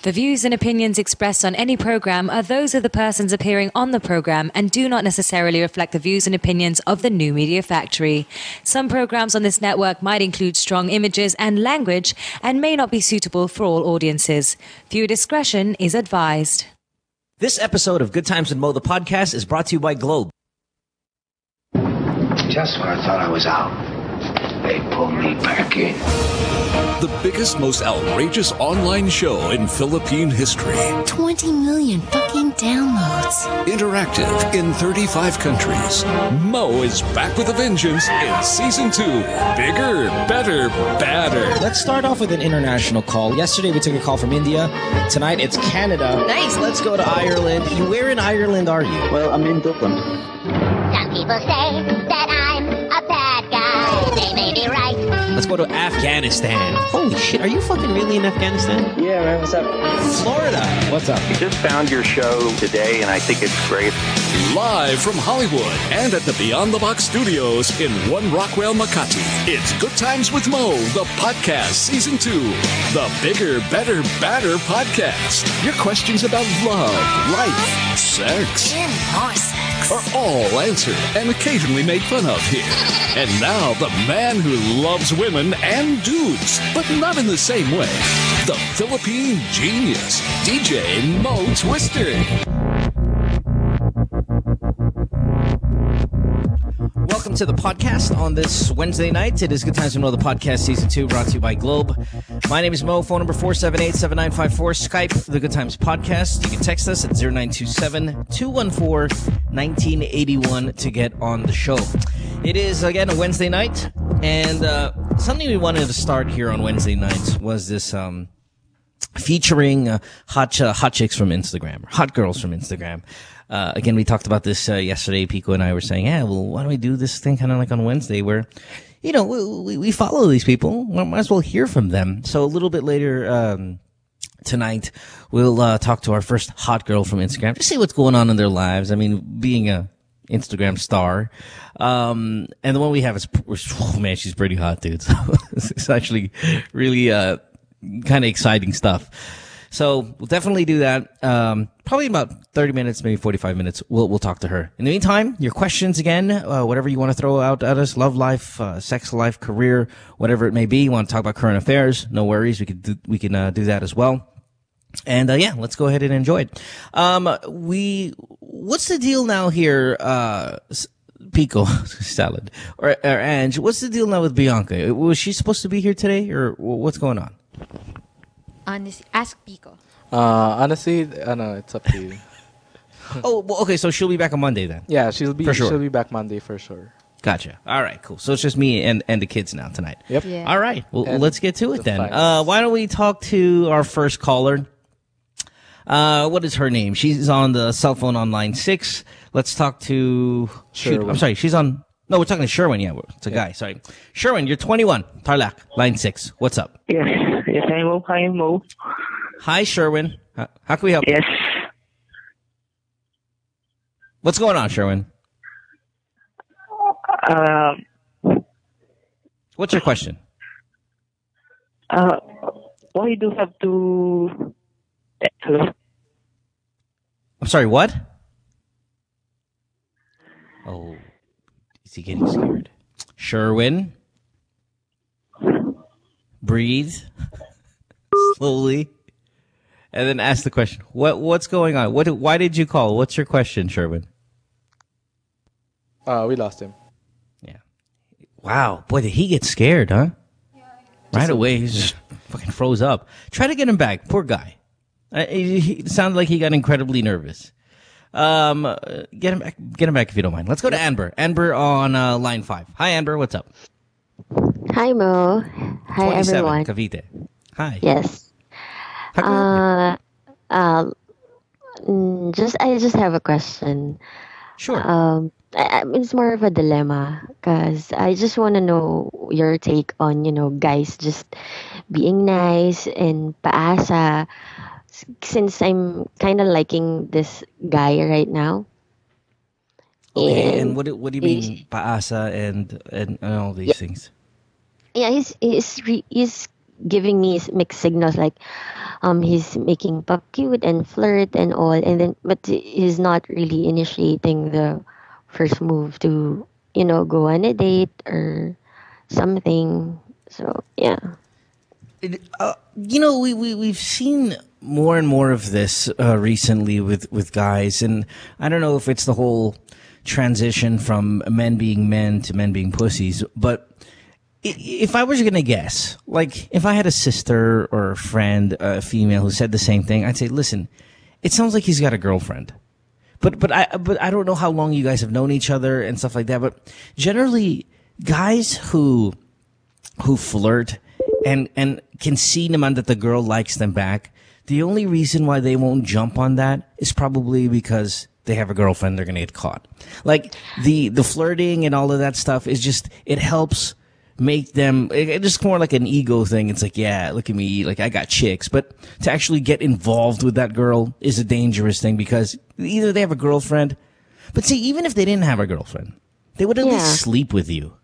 The views and opinions expressed on any program are those of the persons appearing on the program and do not necessarily reflect the views and opinions of the New Media Factory. Some programs on this network might include strong images and language and may not be suitable for all audiences. Viewer discretion is advised. This episode of Good Times with Mo, the podcast, is brought to you by Globe. Just when I thought I was out, they pulled me back in. The biggest, most outrageous online show in Philippine history. 20 million fucking downloads. Interactive in 35 countries. Mo is back with a vengeance in Season 2. Bigger, better, badder. Let's start off with an international call. Yesterday we took a call from India. Tonight it's Canada. Nice. Let's go to Ireland. Where in Ireland are you? Well, I'm in Dublin. Some people say that I'm a bad guy. They may be right. Let's go to Afghanistan. Holy shit, are you fucking really in Afghanistan? Yeah, man, what's up? Florida. What's up? Just found your show today, and I think it's great. Live from Hollywood and at the Beyond the Box studios in One Rockwell, Makati. It's Good Times with Mo, the podcast, Season 2. The bigger, better, badder podcast. Your questions about love, life, sex, And more sex. are all answered and occasionally made fun of here. And now, the man who loves women and dudes, but not in the same way. The Philippine genius, DJ Mo Twister. Welcome to the podcast on this Wednesday night. It is Good Times with Mo, the podcast, Season 2, brought to you by Globe. My name is Mo, phone number 478-7954, Skype, The Good Times Podcast. You can text us at 0927-214-1981 to get on the show. It is, again, a Wednesday night, and something we wanted to start here on Wednesday nights was this featuring hot chicks from Instagram, hot girls from Instagram. Again, we talked about this yesterday. Picco and I were saying, yeah, well, why don't we do this thing kind of like on Wednesday where, you know, we follow these people. We might as well hear from them. So a little bit later tonight, we'll talk to our first hot girl from Instagram, just see what's going on in their lives. I mean, being a Instagram star. And the one we have is, oh man, she's pretty hot, dude. So it's actually really kind of exciting stuff. So we'll definitely do that. Probably about 30 minutes, maybe 45 minutes. We'll talk to her. In the meantime, your questions again, whatever you want to throw out at us, love life, sex life, career, whatever it may be. You want to talk about current affairs? No worries. We can do that as well. And yeah, let's go ahead and enjoy it. What's the deal now here? Picco salad or Ange, what's the deal now with Bianca? Was she supposed to be here today, or what's going on? Honestly, ask Picco. Honestly, no, it's up to you. Oh, well, okay, so she'll be back on Monday then. Yeah, she'll be back Monday for sure. Gotcha. All right, cool. So it's just me and the kids now tonight. Yep. Yeah. All right. Well, And let's get to it then. finals. Why don't we talk to our first caller? What is her name? She's on the cell phone on line 6. Let's talk to Sherwin. I'm sorry, she's on. No, we're talking to Sherwin. Yeah, it's a guy. Sorry, Sherwin. You're 21. Tarlac, line 6. What's up? Yes, hi Mo. Hi Mo. Hi, Sherwin. How can we help? Yes. What's going on, Sherwin? What's your question? Why do you have to? Hello. I'm sorry, what? Oh, is he getting scared? Sherwin, breathe slowly, and then ask the question. What's going on? Why did you call? What's your question, Sherwin? We lost him. Yeah. Wow, boy, did he get scared, huh? Right away, he just fucking froze up. Try to get him back. Poor guy. He sounded like he got incredibly nervous. Get him back if you don't mind. Let's go to Amber. Amber on line 5. Hi, Amber. What's up? Hi, Mo. Hi, 27, everyone. Cavite. Hi. Yes. How can I just have a question. Sure. It's more of a dilemma because I just want to know your take on, guys just being nice and paasa, since I'm kind of liking this guy right now. Okay, and what do you mean paasa and all these things? Yeah, he's giving me mixed signals like, he's making pa cute and flirt and all, and then but he's not really initiating the first move to go on a date or something. So yeah. We've seen more and more of this recently with guys, and I don't know if it's the whole transition from men being men to men being pussies, but if I was gonna guess, like if I had a sister or a friend, a female who said the same thing, I'd say, listen, it sounds like he's got a girlfriend. But I don't know how long you guys have known each other and stuff like that. But generally, guys who flirt and can see naman that the girl likes them back, the only reason why they won't jump on that is probably because they have a girlfriend. They're gonna get caught. Like the flirting and all of that stuff is just, it helps make them, it's just more like an ego thing. It's like, yeah, look at me, like I got chicks. But to actually get involved with that girl is a dangerous thing, because either they have a girlfriend, but see, even if they didn't have a girlfriend, they would at least sleep with you.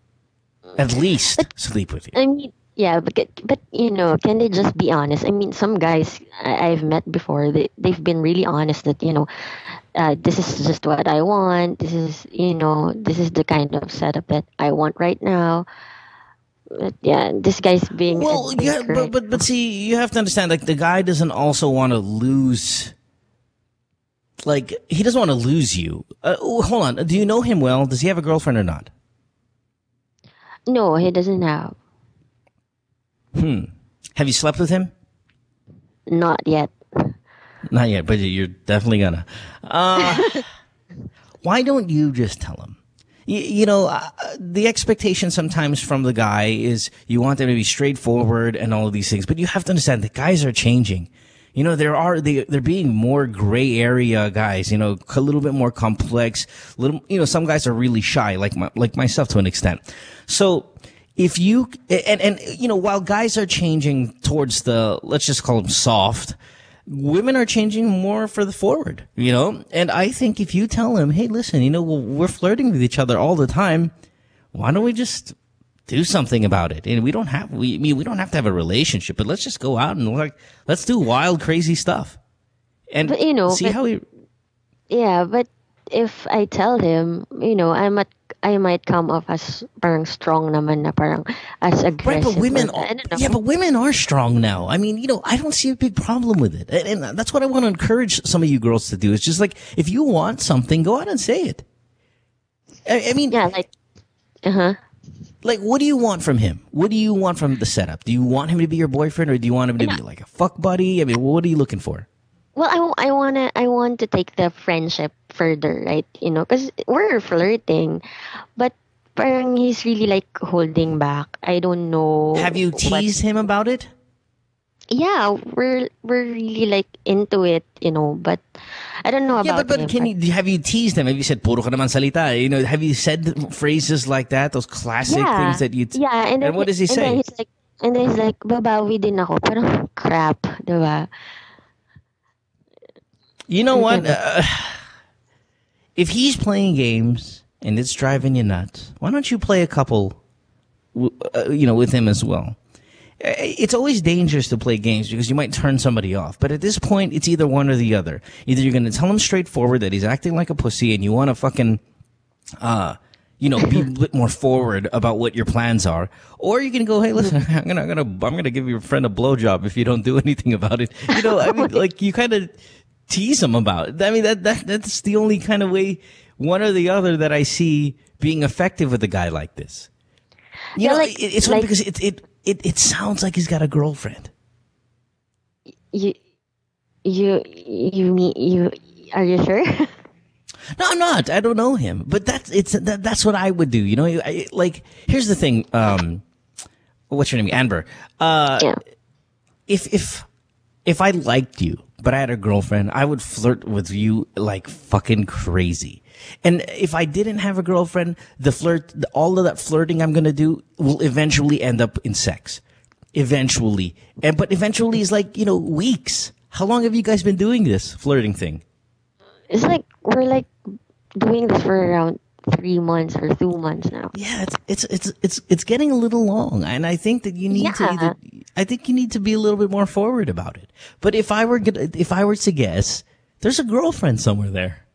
At least sleep with you. I mean, yeah, but can they just be honest? I mean, some guys I've met before, they've been really honest that this is just what I want. This is the kind of setup that I want right now. But yeah, this guy's being but see, you have to understand, like the guy doesn't also want to lose. Like he doesn't want to lose you. Hold on, do you know him well? Does he have a girlfriend or not? No, he doesn't have. Have you slept with him? Not yet. Not yet, but you're definitely gonna. Why don't you just tell him? The expectation sometimes from the guy is you want them to be straightforward and all of these things, but you have to understand that guys are changing. They're being more gray area guys, a little bit more complex. Some guys are really shy, like myself to an extent. So if you, while guys are changing towards the, let's just call them soft, women are changing more for the forward, and I think if you tell them, hey, listen, we're flirting with each other all the time. Why don't we just do something about it? And we don't have to have a relationship, but let's just go out and let's do wild, crazy stuff. And see how he. Yeah, but if I tell him, I might come off as parang strong naman na parang as aggressive. Right, but women, but women are strong now. I mean, I don't see a big problem with it. And that's what I want to encourage some of you girls to do. It's just like, if you want something, go out and say it. I mean. Yeah, like, Like, what do you want from him? What do you want from the setup? Do you want him to be your boyfriend, or do you want him to be like a fuck buddy? I mean, what are you looking for? Well, I want to take the friendship further, right? Because we're flirting, but parang he's really like holding back. I don't know. Have you teased him about it? Yeah, we're really like into it, but I don't know about but him. have you teased him? Have you said puro ka naman salita? Have you said phrases like that? Those classic things that you. And what does he say? And then he's like, babawi din ako. Parang crap, diba? You know what? If he's playing games and it's driving you nuts, why don't you play a couple, with him as well? It's always dangerous to play games because you might turn somebody off. But at this point, it's either one or the other. Either you're going to tell him straightforward that he's acting like a pussy and you want to fucking, be a bit more forward about what your plans are, or you can go, hey, listen, I'm gonna give your friend a blowjob if you don't do anything about it. I mean, like you kind of tease him about it. I mean, that's the only kind of way, one or the other, that I see being effective with a guy like this. It's funny because it sounds like he's got a girlfriend. You are you sure? No, I'm not. I don't know him, but that's what I would do. Here's the thing. What's your name? Amber. Yeah. If I liked you, but I had a girlfriend, I would flirt with you like fucking crazy. And if I didn't have a girlfriend, all of that flirting I'm gonna do will eventually end up in sex. Eventually. But eventually is like, weeks. How long have you guys been doing this flirting thing? It's like we're like doing this for around 3 months or 2 months now. Yeah, it's getting a little long, and I think that you need I think you need to be a little bit more forward about it. But if I were to guess, there's a girlfriend somewhere there.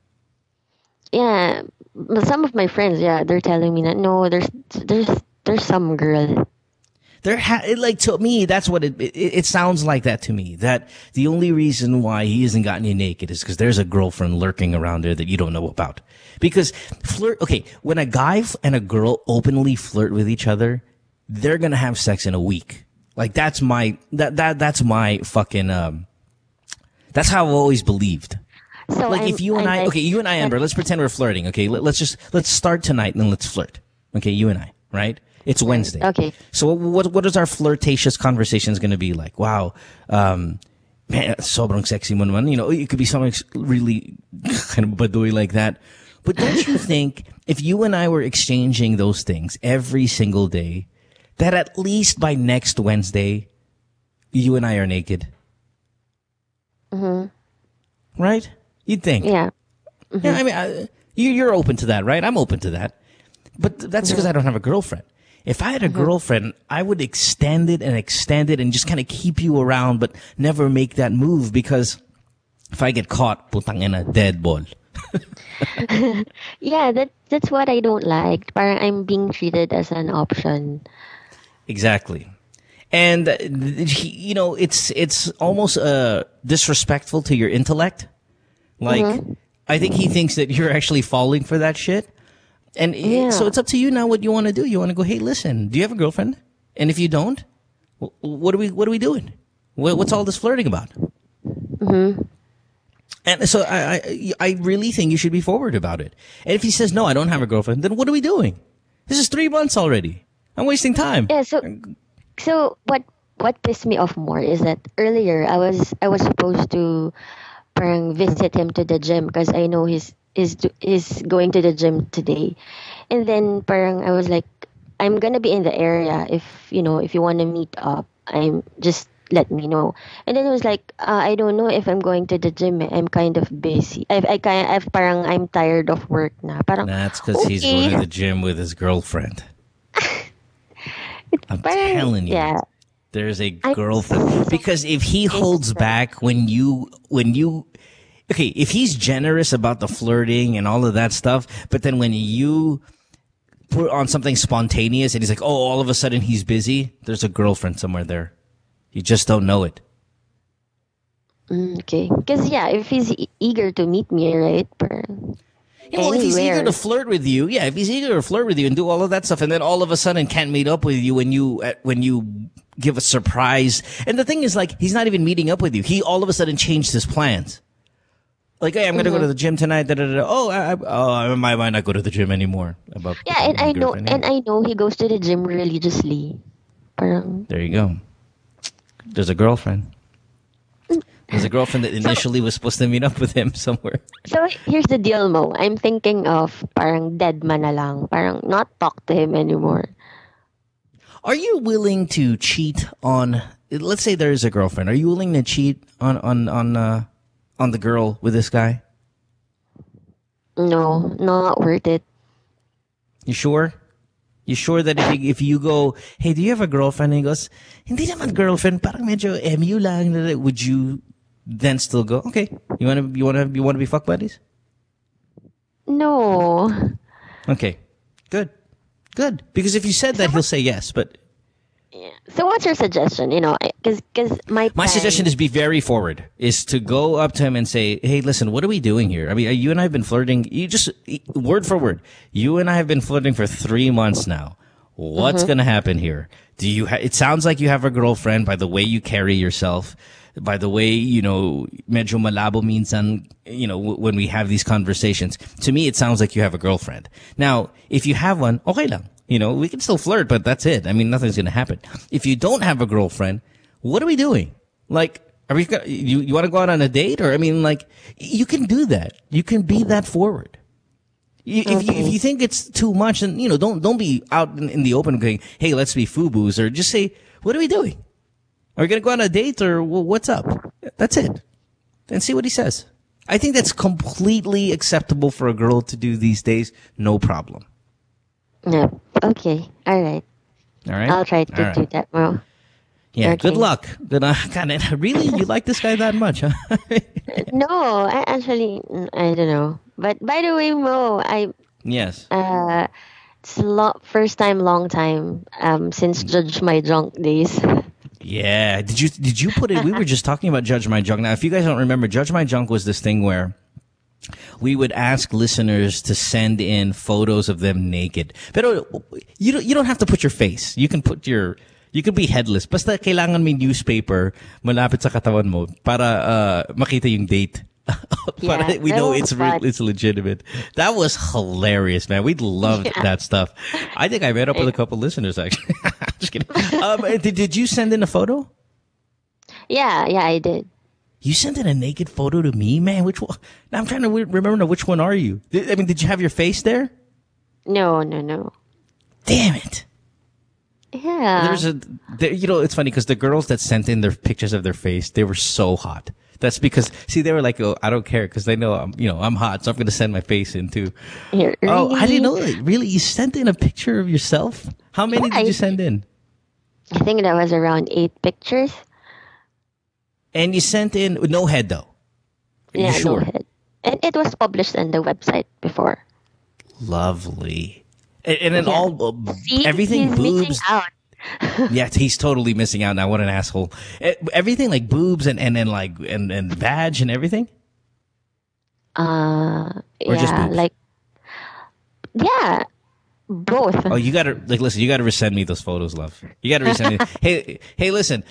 Yeah, but some of my friends, they're telling me that no, there's some girl. Like, to me, that's what it sounds like that to me. That the only reason why he hasn't gotten you naked is because there's a girlfriend lurking around there that you don't know about. Because when a guy and a girl openly flirt with each other, they're gonna have sex in a week. Like, that's my fucking that's how I've always believed. So like, if you and I, you and I, Amber, let's pretend we're flirting. Okay, let's start tonight and then let's flirt. Okay, you and I, right? It's Wednesday. Okay. So what is our flirtatious conversations going to be like? Wow, man, sobrang sexy mo naman. You know, it could be something really kind of baduy like that. But don't you think if you and I were exchanging those things every single day, that at least by next Wednesday, you and I are naked? Mm-hmm. Right? You'd think. Yeah. Mm-hmm. Yeah, I mean, you're open to that, right? I'm open to that. But that's because I don't have a girlfriend. If I had a girlfriend, I would extend it and just kind of keep you around, but never make that move, because if I get caught, putang ina, dead ball. Yeah, that's what I don't like. Parang I'm being treated as an option. Exactly. And, you know, it's almost disrespectful to your intellect. Like, I think he thinks that you're actually falling for that shit. And so it's up to you now what you want to do. You want to go, hey, listen, do you have a girlfriend? And if you don't, what are we doing? What's all this flirting about? Mm-hmm. And so I really think you should be forward about it. And if he says, no, I don't have a girlfriend, then what are we doing? This is 3 months already. I'm wasting time. Yeah, so what pissed me off more is that earlier I was supposed to parang visit him to the gym because I know he's going to the gym today. And then parang I was like, I'm gonna be in the area if you want to meet up, I'm just let me know. And then it was like, I don't know if I'm going to the gym. I'm kind of busy. I'm tired of work na. Parang, that's because he's going to the gym with his girlfriend. I'm telling you. Yeah. There's a girlfriend. Because if he holds back when you okay, if he's generous about the flirting and all of that stuff, but then when you put on something spontaneous and he's like, oh, all of a sudden he's busy, there's a girlfriend somewhere there. You just don't know it. Okay. Because, if he's eager to meet me, right? Well, if he's eager to flirt with you, if he's eager to flirt with you and do all of that stuff, and then all of a sudden can't meet up with you when you give a surprise. And the thing is, like, he's not even meeting up with you. He all of a sudden changed his plans. Like, hey, I'm going to go to the gym tonight. Oh, I might not go to the gym anymore. And I know he goes to the gym religiously. There you go. There's a girlfriend. There's a girlfriend that initially was supposed to meet up with him somewhere. So here's the deal, Mo. I'm thinking of parang dead man na lang. Parang not talk to him anymore. Are you willing to cheat on? Let's say there is a girlfriend. Are you willing to cheat on the girl with this guy? No, not worth it. You sure? You sure that if you go, hey, do you have a girlfriend? And he goes, hindi naman girlfriend, parang medyo MU lang. Would you then still go, okay, you wanna be fuck buddies? No. Okay, good. Because if you said that, he'll say yes. But so what's your suggestion? Because my suggestion is be very forward. Is to go up to him and say, hey, listen, what are we doing here? I mean, you and I have been flirting. You just word for word. You and I have been flirting for 3 months now. What's gonna happen here? It sounds like you have a girlfriend by the way you carry yourself, by the way, medyo malabo minsan, when we have these conversations. To me, it sounds like you have a girlfriend. Now, if you have one, okay lang. We can still flirt, but that's it. I mean, nothing's gonna happen. If you don't have a girlfriend, what are we doing? Like, are we you want to go out on a date? Or, I mean, like, you can do that. You can be that forward. If you think it's too much, then, don't be out in the open going, hey, let's be FUBUs, or just say, what are we doing? Are we going to go on a date, or what's up? That's it. And see what he says. I think that's completely acceptable for a girl to do these days. No problem. No. Okay. All right. All right. I'll try to do that, Mo. Yeah. Okay. Good luck. Good. Really, you like this guy that much, huh? No, I actually, I don't know. But by the way, Mo, Yes. it's first time, long time, since Judge My Drunk days. Yeah. Did you put it? We were just talking about Judge My Junk. Now, if you guys don't remember, Judge My Junk was this thing where we would ask listeners to send in photos of them naked. Pero you don't have to put your face. You can be headless. Basta kailangan may newspaper malapit sa katawan mo para makita yung date. Para we know it's legitimate. That was hilarious, man. We loved that stuff. I think I met up with a couple listeners actually. Just kidding. Did you send in a photo? Yeah, I did. You sent in a naked photo to me, man. Which one? Now I'm trying to remember which one are you? I mean, did you have your face there? No. Damn it. Yeah. It's funny because the girls that sent in their pictures of their face, they were so hot. That's because, see, they were like, oh, I don't care because they know I'm hot, so I'm going to send my face in too. Really? Oh, I didn't know that. Really? You sent in a picture of yourself? How many did you send in? I think that was around 8 pictures. And you sent in no head though? Yeah, sure? No head. And it was published on the website before. Lovely. And then See, everything he's boobs. missing out. Yeah, he's totally missing out now. What an asshole! Everything like boobs and vag and everything. Or just boobs? Both. Oh, you gotta listen. You gotta resend me those photos, love. You gotta resend me. Hey, listen.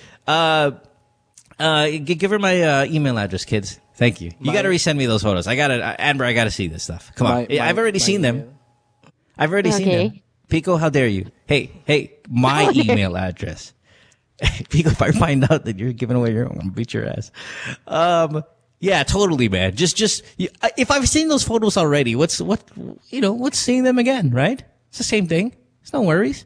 Give her my email address, kids. Thank you. You gotta resend me those photos. Amber, I gotta see this stuff. Come on. I've already seen them. I've already seen them. Picco, how dare you? Hey, my email address. Picco, if I find out that you're giving away your own, I'm gonna beat your ass. Yeah, totally, man. Just if I've seen those photos already, what's seeing them again, right? It's the same thing. It's no worries.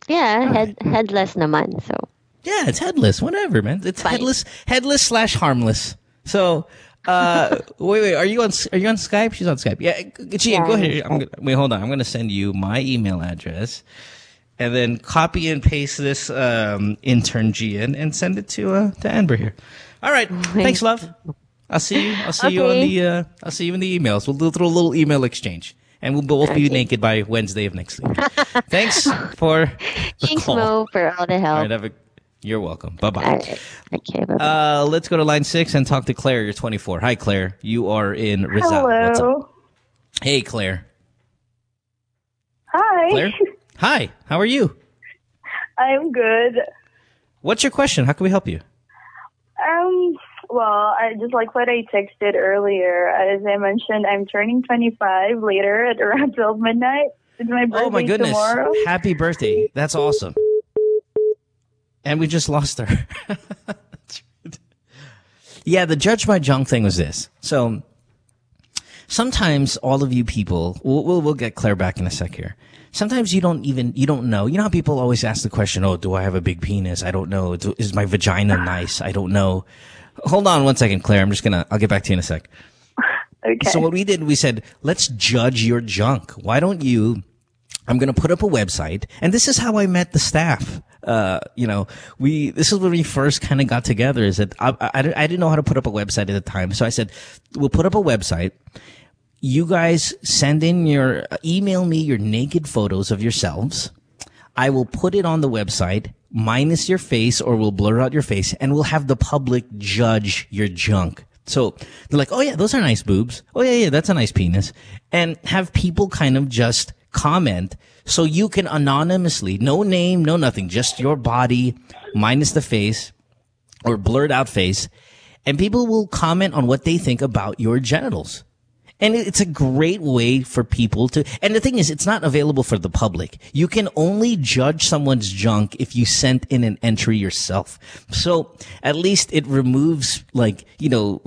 Yeah, headless naman, so. Yeah, it's headless. Whatever, man. It's fine. headless / harmless. So, wait. Are you on Skype? She's on Skype. Yeah, Gian, go ahead. Hold on. I'm gonna send you my email address, and then copy and paste this intern Gian and send it to Amber here. All right. Thanks, love. I'll see you. I'll see you in the emails. We'll do a little email exchange, and we'll both be naked by Wednesday of next week. Thanks for the call. Mo, for all the help. All right, you're welcome. Bye-bye. Right. Okay, bye-bye. Let's go to line 6 and talk to Claire. You're 24. Hi, Claire. You are in Rizal. Hello. What's up? Hey, Claire. Hi. Claire? Hi. How are you? I'm good. What's your question? How can we help you? Well, I just like what I texted earlier. As I mentioned, I'm turning 25 later at around 12 midnight. It's my birthday Oh, my goodness. tomorrow. Happy birthday. That's awesome. And we just lost her. Yeah, the Judge My Junk thing was this. So sometimes all of you people, we'll get Claire back in a sec here. Sometimes you don't know. You know how people always ask the question, oh, do I have a big penis? I don't know. Is my vagina nice? I don't know. Hold on one second, Claire. I'll get back to you in a sec. Okay. So what we did, we said, let's judge your junk. Why don't you, I'm going to put up a website, and this is how I met the staff. This is when we first kind of got together, is that I didn't know how to put up a website at the time. So I said, we'll put up a website. You guys send in email me your naked photos of yourselves. I will put it on the website minus your face, or we'll blur out your face, and we'll have the public judge your junk. So they're like, oh yeah, those are nice boobs. Oh yeah, that's a nice penis. And have people kind of just comment, so you can anonymously, no name, no nothing, just your body minus the face or blurred out face, and people will comment on what they think about your genitals. And it's a great way for people to, and the thing is, it's not available for the public. You can only judge someone's junk if you sent in an entry yourself. So at least it removes,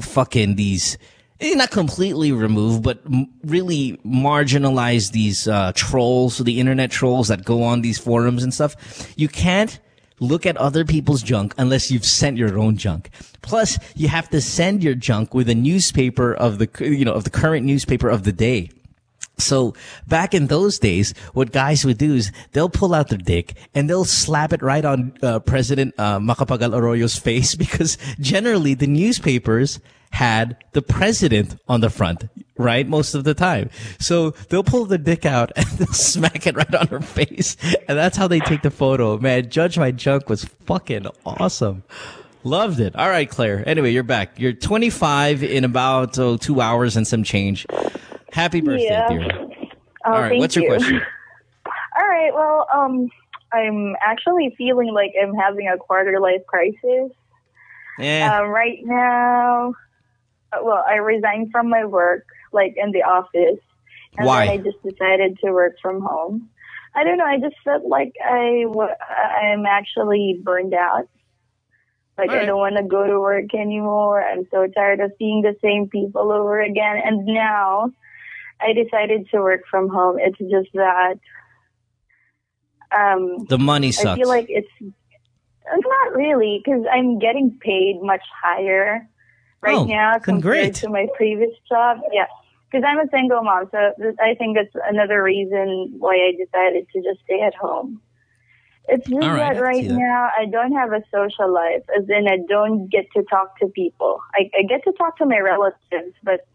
fucking these, not completely remove, but really marginalize these trolls, the internet trolls that go on these forums and stuff. You can't look at other people's junk unless you've sent your own junk. Plus, you have to send your junk with a newspaper of the current newspaper of the day. So back in those days, what guys would do is they'll pull out their dick and they'll slap it right on President Macapagal Arroyo's face, because generally the newspapers had the president on the front, right? Most of the time. So they'll pull the dick out and they'll smack it right on her face. And that's how they take the photo. Man, Judge My Junk was fucking awesome. Loved it. All right, Claire. Anyway, you're back. You're 25 in about 2 hours and some change. Happy birthday, dear. All right, what's your question? All right, well, I'm actually feeling like I'm having a quarter life crisis. Yeah. Right now, well, I resigned from my work, like in the office. And Why? then I just decided to work from home. I don't know, I just felt like I'm actually burned out. Like, I don't want to go to work anymore. I'm so tired of seeing the same people over again. And now I decided to work from home. It's just that the money sucks. I feel like it's not really, because I'm getting paid much higher now compared to my previous job. Yeah, because I'm a single mom, so I think that's another reason why I decided to just stay at home. It's just that right now I don't have a social life, as in I don't get to talk to people. I get to talk to my relatives, but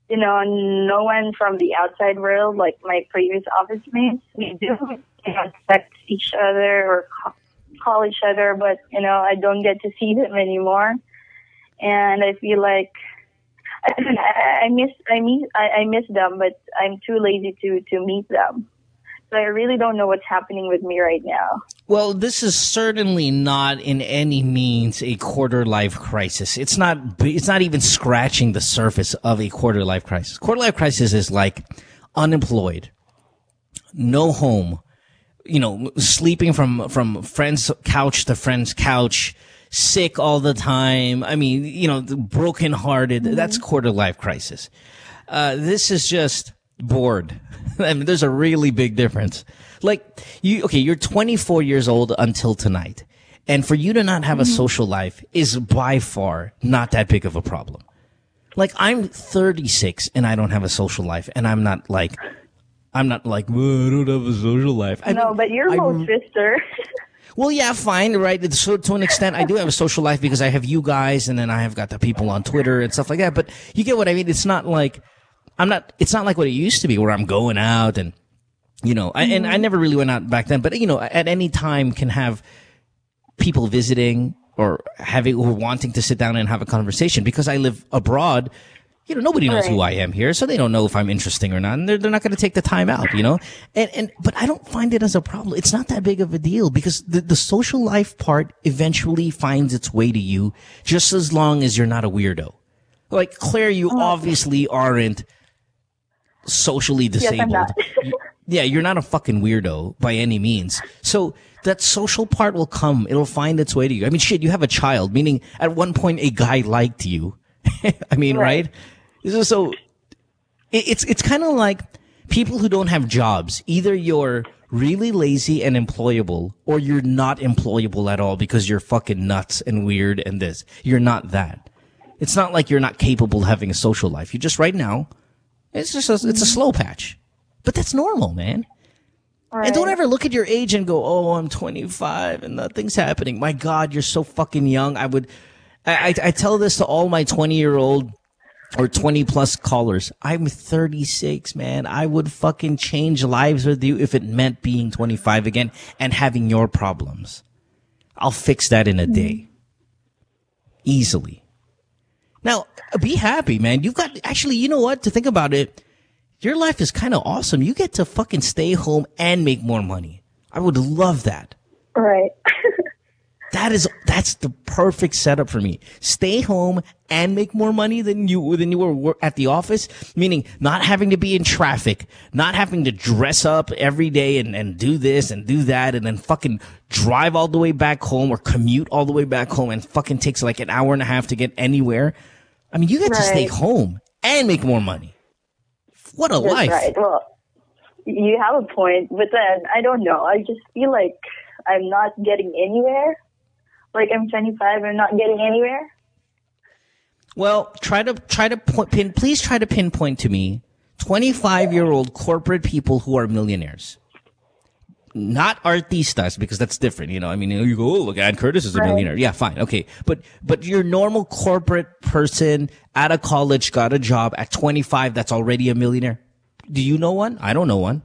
you know, no one from the outside world, like my previous office mates. We do text each other or call each other, but you know, I don't get to see them anymore. And I feel like I miss them, but I'm too lazy to meet them. So I really don't know what's happening with me right now. Well, this is certainly not in any means a quarter life crisis. It's not even scratching the surface of a quarter life crisis. Quarter life crisis is like unemployed, no home, you know, sleeping from friend's couch to friend's couch, sick all the time. I mean, you know, brokenhearted. Mm-hmm. That's quarter life crisis. This is just bored. I mean, there's a really big difference. Like, you're 24 years old until tonight. And for you to not have a social life is by far not that big of a problem. Like, I'm 36 and I don't have a social life. And I'm not like, well, I don't have a social life. But you're my sister. Well, yeah, fine, right? So to an extent, I do have a social life because I have you guys, and then I have got the people on Twitter and stuff like that. But you get what I mean? It's not like it's not like what it used to be, where I'm going out and, you know, and I never really went out back then, but, you know, at any time can have people visiting or wanting to sit down and have a conversation. Because I live abroad, you know, nobody knows who I am here, so they don't know if I'm interesting or not, and they're not going to take the time out, you know? But I don't find it as a problem. It's not that big of a deal, because the social life part eventually finds its way to you, just as long as you're not a weirdo. Like, Claire, you obviously aren't socially disabled. Yes, you're not a fucking weirdo by any means. So that social part will come. It'll find its way to you. I mean, shit, you have a child, meaning at one point a guy liked you. I mean, right? So it's kind of like people who don't have jobs. Either you're really lazy and employable, or you're not employable at all because you're fucking nuts and weird and this. You're not that. It's not like you're not capable of having a social life. You just right now, it's just it's a slow patch. But that's normal, man. Right. And don't ever look at your age and go, "Oh, I'm 25 and nothing's happening." My God, you're so fucking young. I tell this to all my 20-year-old or 20-plus callers. I'm 36, man. I would fucking change lives with you if it meant being 25 again and having your problems. I'll fix that in a day. Easily. Now, be happy, man. You've got, actually, you know what? To think about it, your life is kind of awesome. You get to fucking stay home and make more money. I would love that. Right. That's the perfect setup for me. Stay home and make more money than you were at the office, meaning not having to be in traffic, not having to dress up every day and do this and do that, and then fucking drive all the way back home or commute all the way back home and fucking takes like an hour and a half to get anywhere. I mean, you get to stay home and make more money. What a life. Right. Well, you have a point, but then I don't know. I just feel like I'm not getting anywhere? Like I'm 25 and not getting anywhere? Well, please try to pinpoint to me 25-year-old corporate people who are millionaires. Not artistas, because that's different, I mean, you go, oh, look, Ann Curtis is a millionaire. Yeah, fine, okay. But your normal corporate person out of college got a job at 25 that's already a millionaire. Do you know one? I don't know one.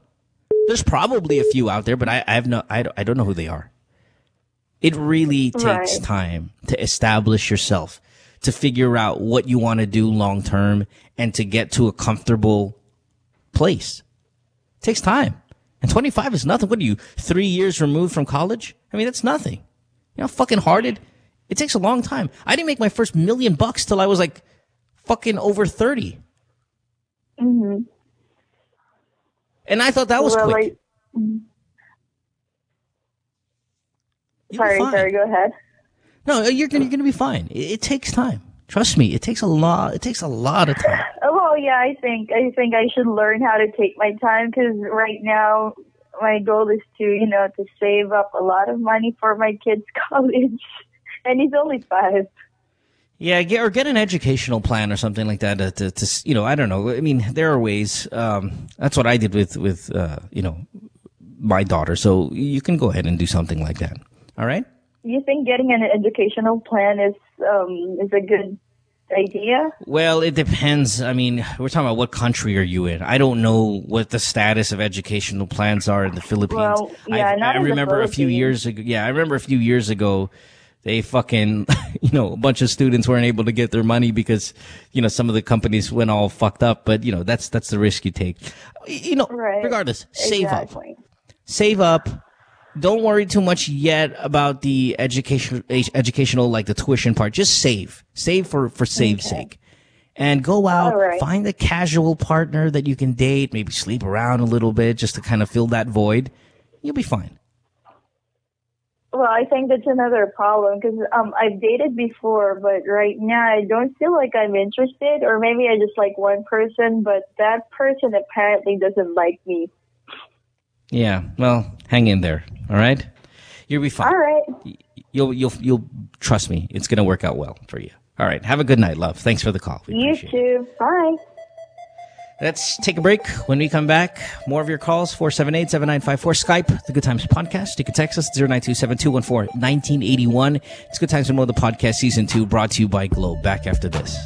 There's probably a few out there, but I don't know who they are. It really takes time to establish yourself, to figure out what you want to do long term, and to get to a comfortable place. It takes time. And 25 is nothing. What are you, 3 years removed from college? I mean, that's nothing. You know how fucking hard it takes a long time. I didn't make my first $1 million till I was like fucking over 30. Mm-hmm. And I thought that was quick. Sorry, go ahead. No, you're gonna be fine. It takes time. Trust me, it takes a lot of time. Well, yeah, I think I should learn how to take my time, because right now my goal is to save up a lot of money for my kid's college, and he's only 5. Yeah, get an educational plan or something like that. To I don't know. I mean, there are ways. That's what I did with my daughter. So you can go ahead and do something like that. All right. You think getting an educational plan is a good idea? Well, it depends. I mean, we're talking about what country are you in? I don't know what the status of educational plans are in the Philippines. Well, yeah, I remember a few years ago. Yeah, I remember a few years ago. They fucking, a bunch of students weren't able to get their money because, some of the companies went all fucked up. But, that's the risk you take. Regardless, save up. Save up. Don't worry too much yet about the educational, like the tuition part. Just save. Save for save's sake. And go out, find a casual partner that you can date, maybe sleep around a little bit just to kind of fill that void. You'll be fine. Well, I think that's another problem, because I've dated before, but right now I don't feel like I'm interested, or maybe I just like one person, but that person apparently doesn't like me. Yeah, well, hang in there, all right? You'll be fine. All right. You'll trust me. It's going to work out well for you. All right, have a good night, love. Thanks for the call. You too. Bye. Let's take a break. When we come back, more of your calls, 478-7954. Skype, The Good Times Podcast. You can text us, 092-7214-1981. It's Good Times with Mo, the podcast, Season 2, brought to you by Globe. Back after this.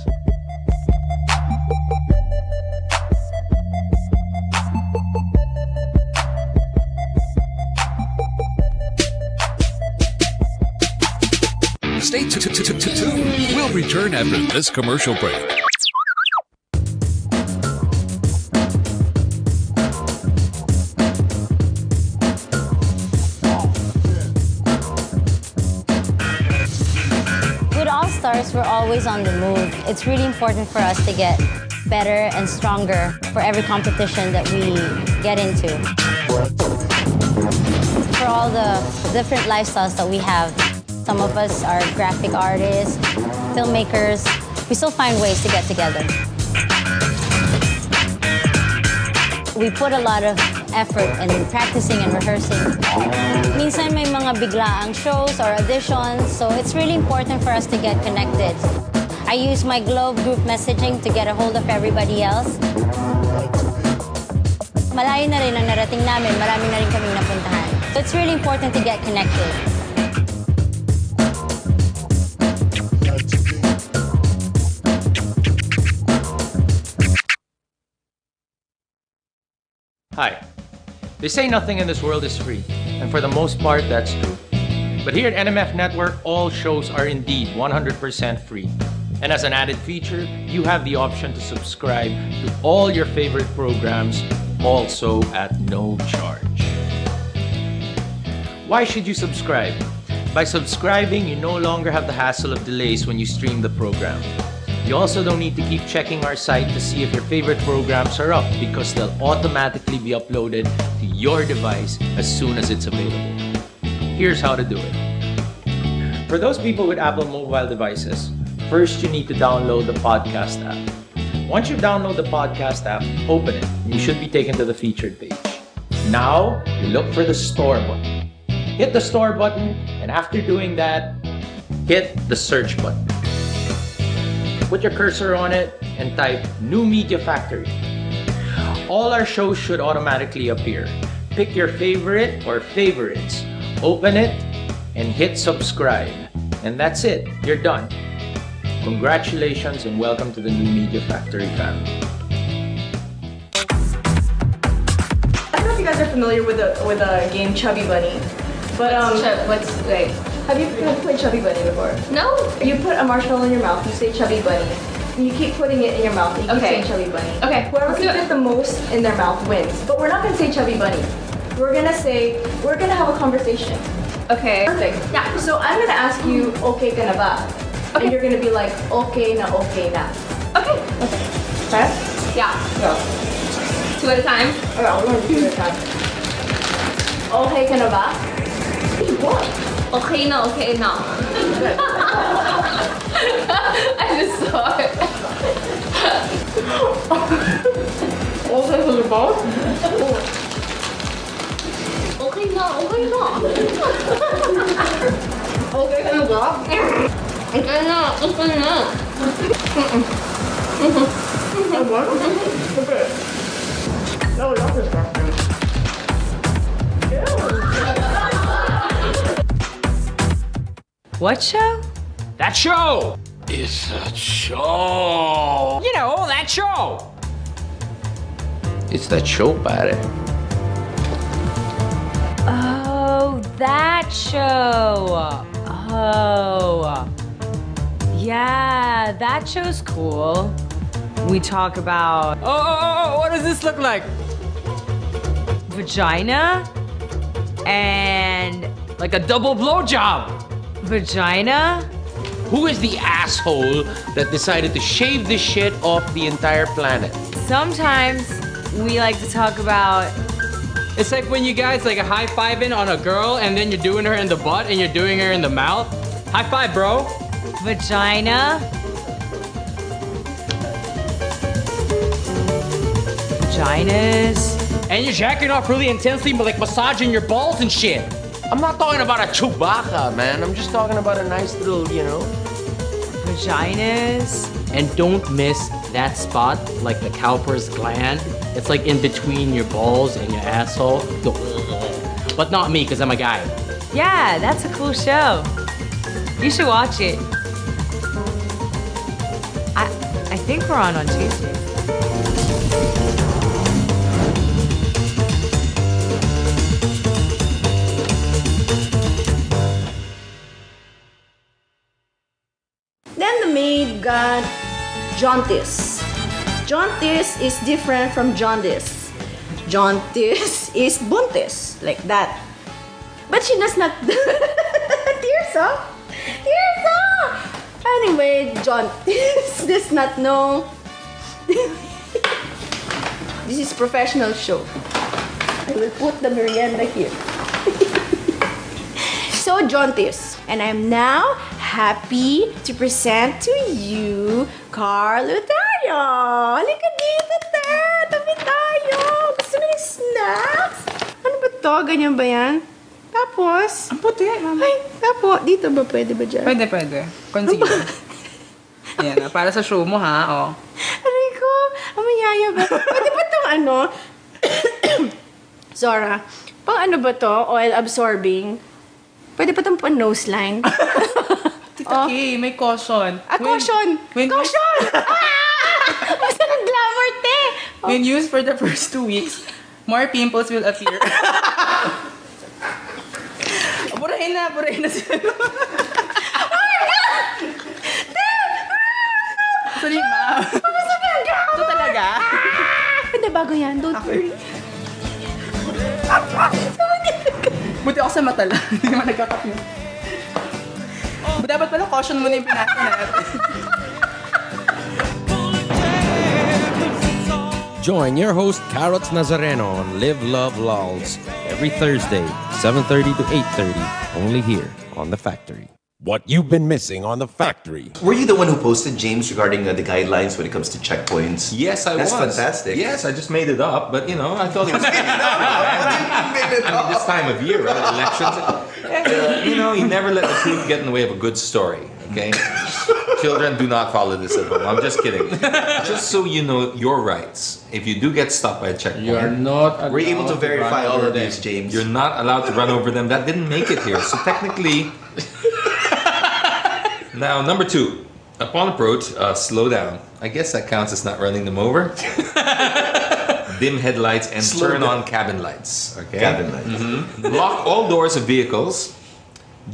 Stay tuned. We'll return after this commercial break. We're always on the move. It's really important for us to get better and stronger for every competition that we get into. For all the different lifestyles that we have, some of us are graphic artists, filmmakers. We still find ways to get together. We put a lot of effort in practicing and rehearsing. Minsan may mga biglaang shows or auditions, so it's really important for us to get connected. I use my Globe group messaging to get a hold of everybody else. Malayo na rin ang narating namin, marami na rin kaming napuntahan. So it's really important to get connected. Hi. They say nothing in this world is free, and for the most part, that's true. But here at NMF Network, all shows are indeed 100% free. And as an added feature, you have the option to subscribe to all your favorite programs, also at no charge. Why should you subscribe? By subscribing, you no longer have the hassle of delays when you stream the program. You also don't need to keep checking our site to see if your favorite programs are up, because they'll automatically be uploaded to your device as soon as it's available. Here's how to do it. For those people with Apple mobile devices, first you need to download the podcast app. Once you download the podcast app, open it, and you should be taken to the featured page. Now, you look for the store button. hit the store button, and after doing that, hit the search button. Put your cursor on it and type New Media Factory. All our shows should automatically appear. Pick your favorite or favorites, open it, and hit subscribe. And that's it, you're done. Congratulations and welcome to the New Media Factory family. I don't know if you guys are familiar with a game Chubby Bunny, but wait. Have you played Chubby Bunny before? No. You put a marshmallow in your mouth, you say Chubby Bunny, and you keep putting it in your mouth, and you keep saying Chubby Bunny. Okay. Whoever can fit the most in their mouth wins. But we're not gonna say Chubby Bunny. We're gonna have a conversation. Okay. Perfect. Yeah. So I'm gonna ask you, okay ka na ba? Okay. And you're gonna be like, okay na, okay na. Okay. Okay? Yeah. Yeah. 2 at a time? Okay, I'll learn 2 at a time. Okay ka na ba? What? Okay na, okay na. I just saw it. Okay ka na ba? Okay na, okay na. Okay ka na ba? Okay na, okay na. What? Okay. No, that's disgusting. What show? That show! It's a show! You know, that show! It's that show, pare. Oh, that show. Oh. Yeah, that show's cool. We talk about... Oh, what does this look like? Vagina and... Like a double blowjob. Vagina? Who is the asshole that decided to shave this shit off the entire planet? Sometimes we like to talk about... It's like when you guys like high-fiving on a girl and then you're doing her in the butt and you're doing her in the mouth. High five, bro. Vagina. Vaginas. And you're jacking off really intensely, but like massaging your balls and shit. I'm not talking about a Chewbacca, man. I'm just talking about a nice little, you know. Vaginas. And don't miss that spot, like the cowper's gland. It's like in between your balls and your asshole. But not me, because I'm a guy. Yeah, that's a cool show. You should watch it. I think we're on Tuesday. Then the maid got jaundice. Jaundice is different from jaundice. Jaundice is buntis, like that. But she does not... Tears off. Tears off. Anyway, jaundice does not know. This is professional show. I will put the merienda here. So jaundice. And I'm now happy to present to you Carlo tayo. Halika dito, te. Tabi tayo. Gusto mo yung snacks? Ano ba to? Ganyan ba yan? Tapos? Ang puti, mama. Ay, tapos. Dito ba? Pwede ba dyan? Pwede, pwede. Concealer. Yan, para sa show mo, ha? Oh. Aray ko. Ang mayaya ba? Pwede ba itong ano? Zora. Pang ano ba to? Oil absorbing. Pwede pa itong nose line. Tita Kay, may caution. Caution! Caution! Basta ng glamour, te! When used for the first 2 weeks, more pimples will appear. Burahin na sila. Oh my God! Sorry, ma'am. Ito talaga. Hindi, bago yan. Don't worry. Buti ako sa mata lang. Hindi naman nagkakap yun. Dapat pala caution muna yung pinasa natin. Join your host Carrots Nazareno on Live Love Lols every Thursday, 7:30 to 8:30, only here on The Factory. What you've been missing on The Factory. Were you the one who posted, James, regarding the guidelines when it comes to checkpoints? Yes, I was. That's fantastic. Yes, I just made it up, but you know, I thought it was. I mean, this time of year, right? Elections. You never let the truth get in the way of a good story, okay? Children, do not follow this at home. I'm just kidding. Just so you know your rights. If you do get stopped by a checkpoint, you're not. We're able to verify all of these, James. You're not allowed to run over them. That didn't make it here. So technically, now number 2, upon approach, slow down. I guess that counts as not running them over. Dim headlights and turn on cabin lights. Okay. Cabin lights. Lock all doors of vehicles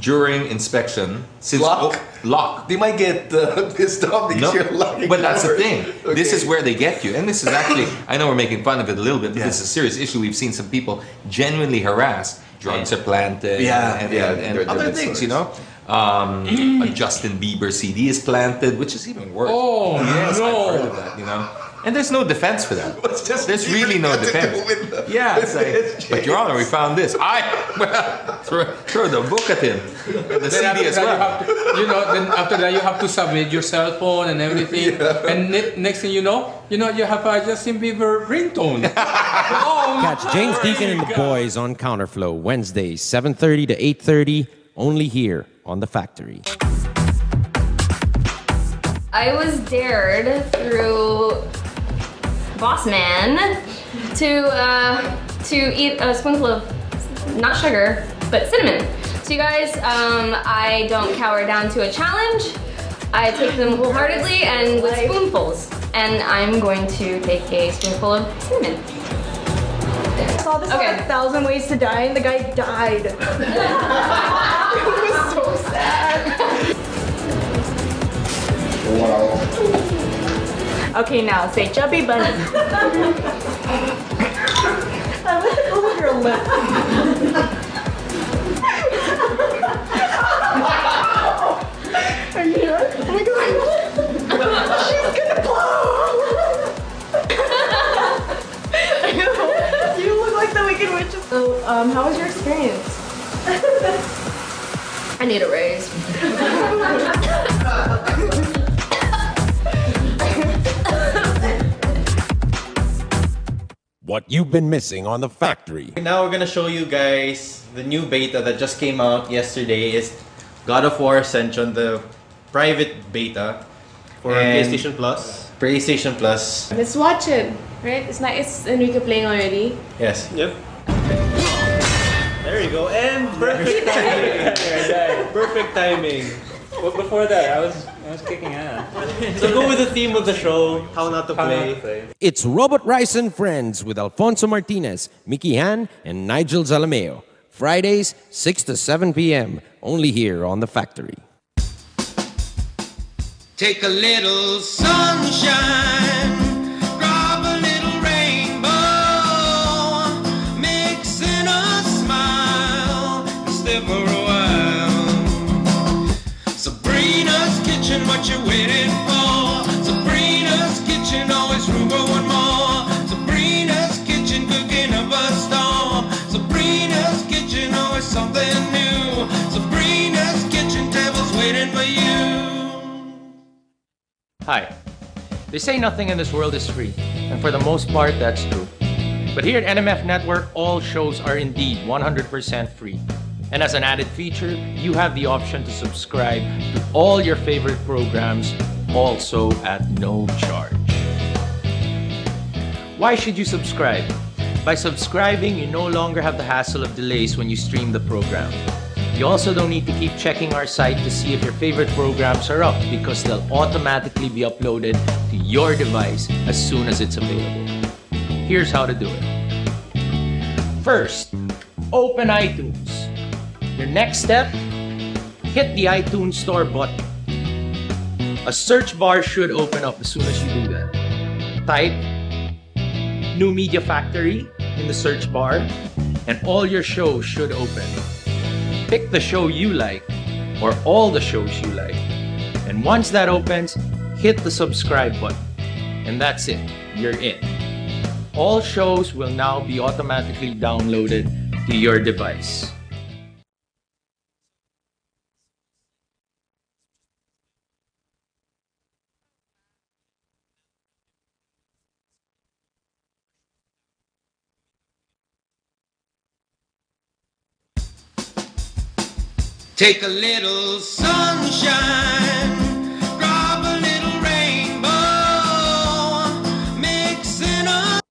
during inspection. Since lock. They might get pissed off because you're locking. But that's the doors. thing. Okay. This is where they get you, and this is actually. I know we're making fun of it a little bit, but this is a serious issue. We've seen some people genuinely harassed. Drugs are planted. And other things, a Justin Bieber CD is planted, which is even worse. Oh, yes, no. I've heard of that, And there's no defense for that. There's really no defense. Yeah, it's like, but Your Honor, we found this. Throw the book at him. The CD as well. Then after that you have to submit your cell phone and everything. Yeah. And next thing you know, you have a Justin Bieber ringtone. Catch James Deacon and the boys on Counterflow Wednesdays, 7:30 to 8:30, only here on The Factory. I was dared through Boss Man to eat a spoonful of not sugar but cinnamon. So you guys, I don't cower down to a challenge. I take them wholeheartedly and with spoonfuls. And I'm going to take a spoonful of cinnamon. I saw this on 1,000 Ways to Die and the guy died. It was so sad. Okay, now say chubby bunny. I want to go with your lip. Are you here? Oh my god. She's gonna blow. I know. You look like the Wicked Witch. So, how was your experience? I need a raise. What you've been missing on The Factory. Now we're gonna show you guys the new beta that just came out yesterday. Is God of War Ascension, the private beta for PlayStation Plus. PlayStation Plus. Let's watch it. Right? It's nice. Enrique playing already. Yes. Yep. There you go. And perfect timing. Perfect timing. Well, before that, I was kicking ass. So go with the theme of the show, how not to play. It's Robot Rice and Friends with Alfonso Martinez, Mickey Han, and Nigel Zalameo. Fridays, 6 to 7 p.m. Only here on The Factory. Take a little sunshine, drop a little rainbow, mix in a smile, stay for a while. Sabrina's Kitchen, what you waiting for? Sabrina's Kitchen, always room for one more. Sabrina's Kitchen, cooking up a storm. Sabrina's Kitchen, always something new. Sabrina's Kitchen, tables waiting for you. Hi. They say nothing in this world is free, and for the most part, that's true. But here at NMF Network, all shows are indeed 100% free. And as an added feature, you have the option to subscribe to all your favorite programs, also at no charge. Why should you subscribe? By subscribing, you no longer have the hassle of delays when you stream the program. You also don't need to keep checking our site to see if your favorite programs are up, because they'll automatically be uploaded to your device as soon as it's available. Here's how to do it. First, open iTunes. Your next step, hit the iTunes Store button. A search bar should open up as soon as you do that. Type New Media Factory in the search bar, and all your shows should open. Pick the show you like, or all the shows you like. And once that opens, hit the subscribe button. And that's it, you're in. All shows will now be automatically downloaded to your device. Take a little sunshine, drop a little rainbow, mixing up.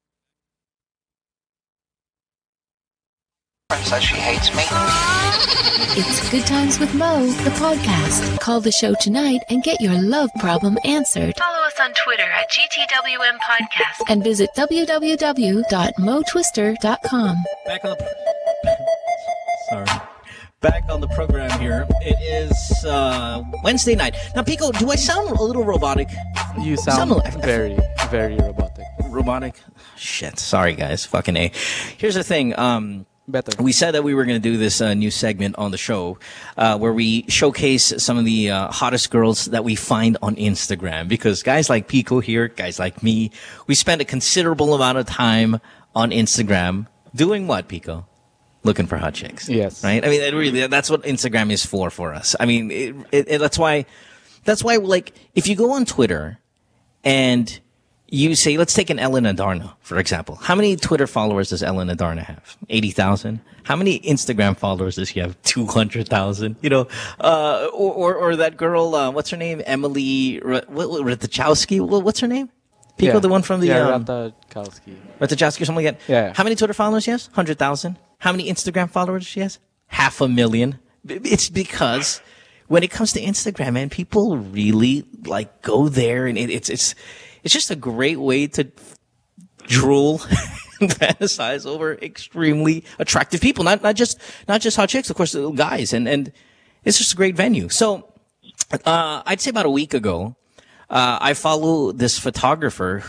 Says she hates me. It's Good Times with Mo, the podcast. Call the show tonight and get your love problem answered. Follow us on Twitter at GTWM Podcast. And visit www.motwister.com. Back on the program here. It is Wednesday night. Now, Picco, do I sound a little robotic? You sound very, very robotic. Robotic? Shit. Sorry, guys. Fucking A. Here's the thing. Better. We said that we were going to do this new segment on the show where we showcase some of the hottest girls that we find on Instagram. Because guys like Picco here, guys like me, we spend a considerable amount of time on Instagram doing what, Picco? Looking for hot chicks. Yes. Right? I mean, really, that's what Instagram is for us. I mean, that's why, like, if you go on Twitter and you say, let's take an Ellen Adarna, for example. How many Twitter followers does Ellen Adarna have? 80,000? How many Instagram followers does she have? 200,000? You know, or that girl, what's her name? Emily Ratajkowski? What's her name? Picco, the one from the... Ratajkowski. Ratajkowski or something like that? Yeah. How many Twitter followers she has? 100,000. How many Instagram followers she has? 500,000. It's because when it comes to Instagram, man, people really, like, go there and it's just a great way to drool and fantasize over extremely attractive people. Not just hot chicks, of course, guys. And it's just a great venue. So, I'd say about a week ago, I follow this photographer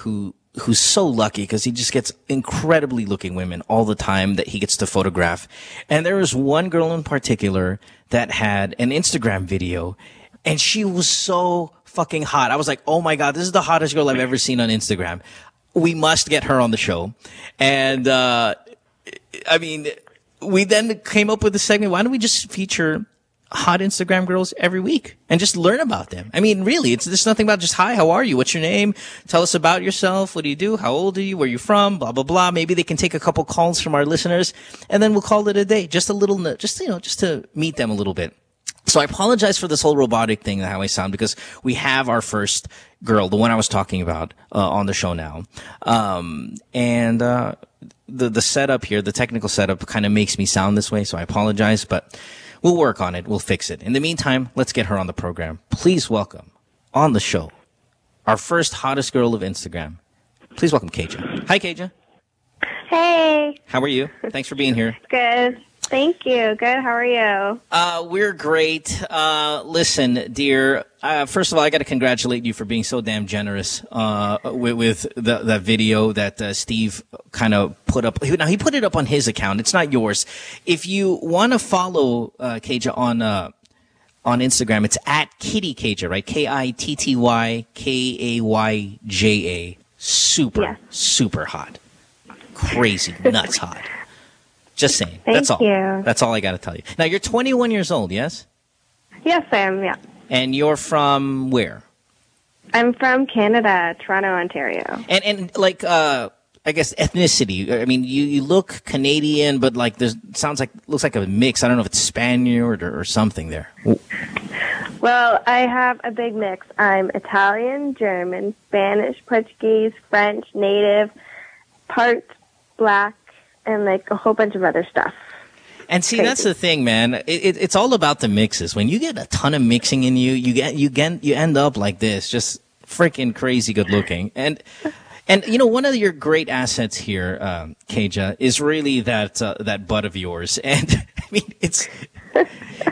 who's so lucky because he just gets incredibly looking women all the time that he gets to photograph. And there was one girl in particular that had an Instagram video and she was so fucking hot. I was like, oh my God, this is the hottest girl I've ever seen on Instagram. We must get her on the show. And, I mean, we then came up with the segment. Why don't we just feature hot Instagram girls every week and just learn about them? I mean, really, there's nothing about just, hi, how are you? What's your name? Tell us about yourself. What do you do? How old are you? Where are you from? Blah, blah, blah. Maybe they can take a couple calls from our listeners and then we'll call it a day. Just to meet them a little bit. So I apologize for this whole robotic thing, how I sound, because we have our first girl, the one I was talking about, on the show now. The setup here, the technical setup kind of makes me sound this way, so I apologize, but we'll work on it. We'll fix it. In the meantime, let's get her on the program. Please welcome on the show our first hottest girl of Instagram. Please welcome Kayja. Hi, Kayja. Hey. How are you? Thanks for being here. Good. Thank you. Good. How are you? We're great. Listen, dear, first of all, I got to congratulate you for being so damn generous with that video that Steve kind of put up. Now, he put it up on his account. It's not yours. If you want to follow Kayja on Instagram, it's at KittyKayja, right? KittyKayja. Super hot. Crazy, nuts hot. Just saying. That's all. You. That's all I got to tell you. Now, you're 21 years old, yes? Yes, I am, yeah. And you're from where? I'm from Canada, Toronto, Ontario. And like, I guess ethnicity. I mean, you look Canadian, but like, looks like a mix. I don't know if it's Spaniard or something there. Well, I have a big mix. I'm Italian, German, Spanish, Portuguese, French, Native, part Black, and like a whole bunch of other stuff. And see, that's the thing, man. It's all about the mixes. When you get a ton of mixing in you, you end up like this, just freaking crazy good looking. And you know, one of your great assets here, Kayja, is really that butt of yours. And I mean, it's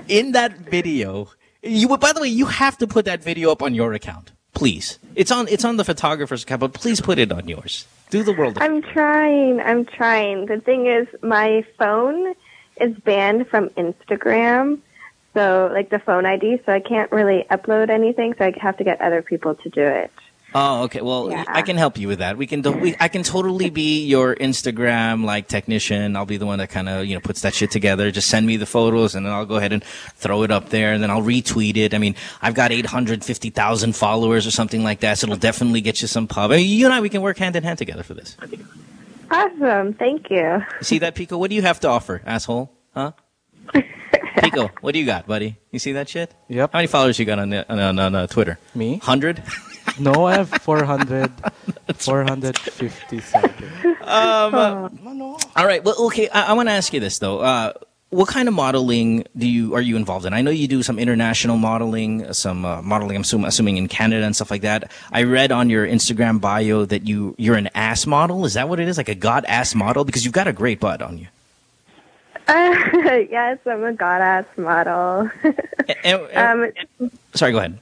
in that video. By the way, you have to put that video up on your account, please. It's on the photographer's account, but please put it on yours. Do the world. I'm trying. The thing is, my phone is banned from Instagram, so like the phone ID, so I can't really upload anything, so I have to get other people to do it. Oh, okay. Well, yeah. I can help you with that. I can totally be your Instagram like technician. I'll be the one that kind of, puts that shit together. Just send me the photos and then I'll go ahead and throw it up there and then I'll retweet it. I mean, I've got 850,000 followers or something like that. So it'll definitely get you some pub. I mean, you and I, we can work hand in hand together for this. Awesome. Thank you. See that, Picco? What do you have to offer, asshole? Huh? Picco, what do you got, buddy? You see that shit? Yep. How many followers you got on Twitter? Me? 100? No, I have 457. All right. Well, okay. I want to ask you this though. What kind of modeling are you involved in? I know you do some international modeling, some modeling. I'm assuming in Canada and stuff like that. I read on your Instagram bio that you're an ass model. Is that what it is? Like a god ass model? Because you've got a great butt on you. Yes, I'm a god-ass model. Sorry, go ahead.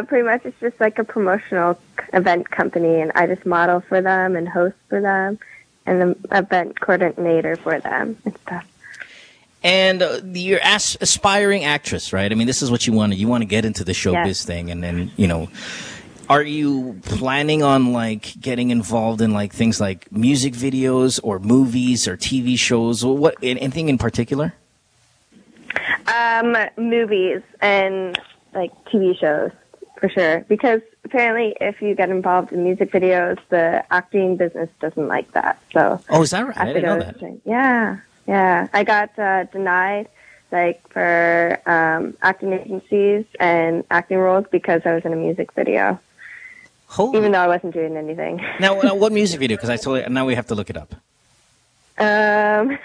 Pretty much it's just like a promotional event company, and I just model for them and host for them and the event coordinator for them and stuff. And you're aspiring actress, right? I mean, this is what you want to. You want to get into the showbiz thing, and then, are you planning on like getting involved in like things like music videos or movies or TV shows? What anything in particular? Movies and like TV shows for sure. Because apparently, if you get involved in music videos, the acting business doesn't like that. So. Oh, is that right? I didn't know that. Yeah. I got denied like for acting agencies and acting roles because I was in a music video. Even though I wasn't doing anything. Now, what music video? Because now we have to look it up. Money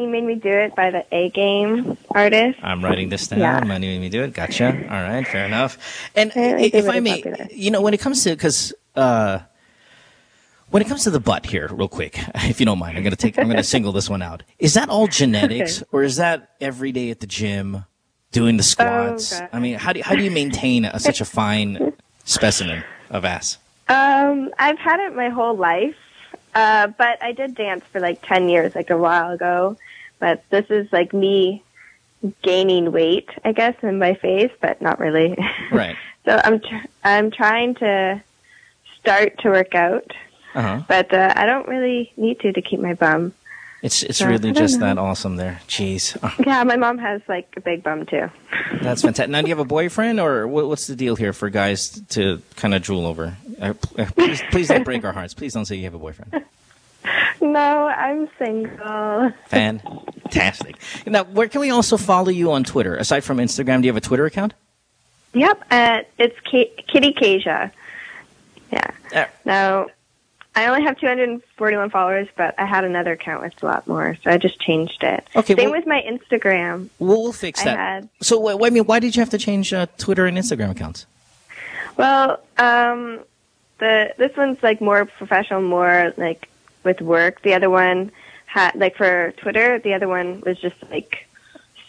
Made Me Do It by the A-Game artist. I'm writing this down. Yeah. Money Made Me Do It. Gotcha. All right, fair enough. And if I may, when it comes to when it comes to the butt here, real quick, if you don't mind, I'm gonna single this one out. Is that all genetics, or is that every day at the gym doing the squats? Oh, I mean, how do you maintain such a fine specimen of ass? I've had it my whole life, but I did dance for like 10 years, like a while ago. But this is like me gaining weight, I guess, in my face, but not really. Right. So I'm trying to start to work out, but I don't really need to keep my bum. It's really just that awesome there. Jeez. Yeah, my mom has like a big bum too. That's fantastic. Now, do you have a boyfriend, or what's the deal here for guys to kind of drool over? Please don't break our hearts. Please don't say you have a boyfriend. No, I'm single. Fantastic. Now, where can we also follow you on Twitter? Aside from Instagram, do you have a Twitter account? Yep, it's KittyKayja. Yeah. Now, I only have 241 followers, but I had another account with a lot more, so I just changed it. Okay. Same with my Instagram. We'll fix that. So, why did you have to change Twitter and Instagram accounts? Well, this one's like more professional, more like with work. The other one had like for Twitter. The other one was just like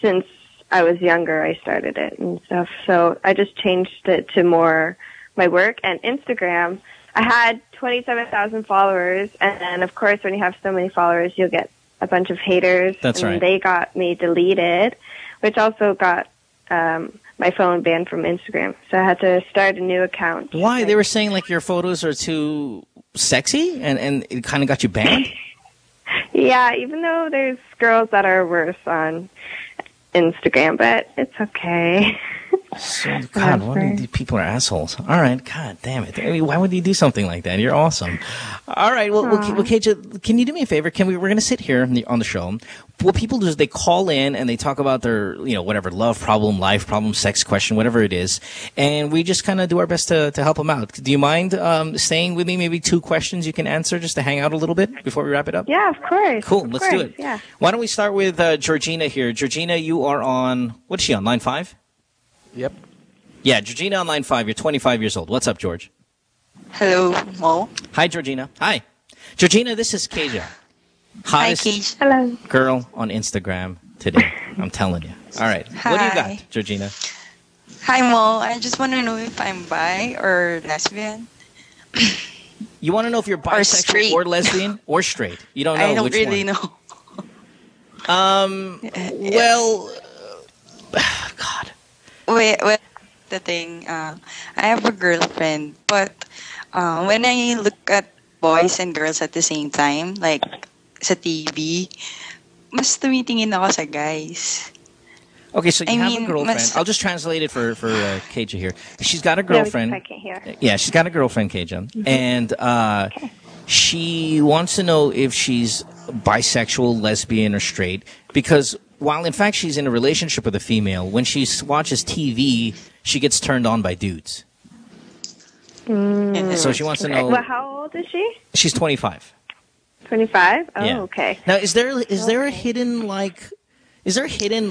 since I was younger, I started it and stuff. So I just changed it to more my work. And Instagram, I had 27,000 followers, and then of course when you have so many followers, you'll get a bunch of haters. That's right. And they got me deleted, which also got my phone banned from Instagram. So I had to start a new account. Why? They were saying like your photos are too sexy, and it kind of got you banned? Yeah, even though there's girls that are worse on Instagram, but it's okay. So, God, these people are assholes. All right, God damn it. I mean, why would you do something like that? You're awesome. All right, well, Kayja, can you do me a favor? We're going to sit here on the show. What people do is they call in and they talk about their, whatever, love problem, life problem, sex question, whatever it is. And we just kind of do our best to help them out. Do you mind staying with me? Maybe 2 questions you can answer just to hang out a little bit before we wrap it up? Yeah, of course. Cool, let's do it. Yeah. Why don't we start with Georgina here. Georgina, you are on, what is she on, line 5? Yep. Yeah, Georgina on line 5. You're 25 years old. What's up, George? Hello, Mo. Hi, Georgina. Hi. Georgina, this is Kayja. Hottest Kayja. Hello. Girl on Instagram today. I'm telling you. All right. What do you got, Georgina? Hi, Mo. I just want to know if I'm bi or lesbian. You want to know if you're bisexual or lesbian or straight? You don't know I don't which really one. know. Well, God. Wait, the thing, I have a girlfriend, but when I look at boys and girls at the same time, like sa TV, mas tumitingin ako sa guys. Okay, so you have a girlfriend. I'll just translate it for Kayja here. She's got a girlfriend. I can't hear. Yeah, she's got a girlfriend, Kayja. And she wants to know if she's bisexual, lesbian, or straight. Because while in fact she's in a relationship with a female, when she watches TV, she gets turned on by dudes. So she wants to know. Well, how old is she? She's 25. 25? Oh, Yeah. okay. Now, is there a hidden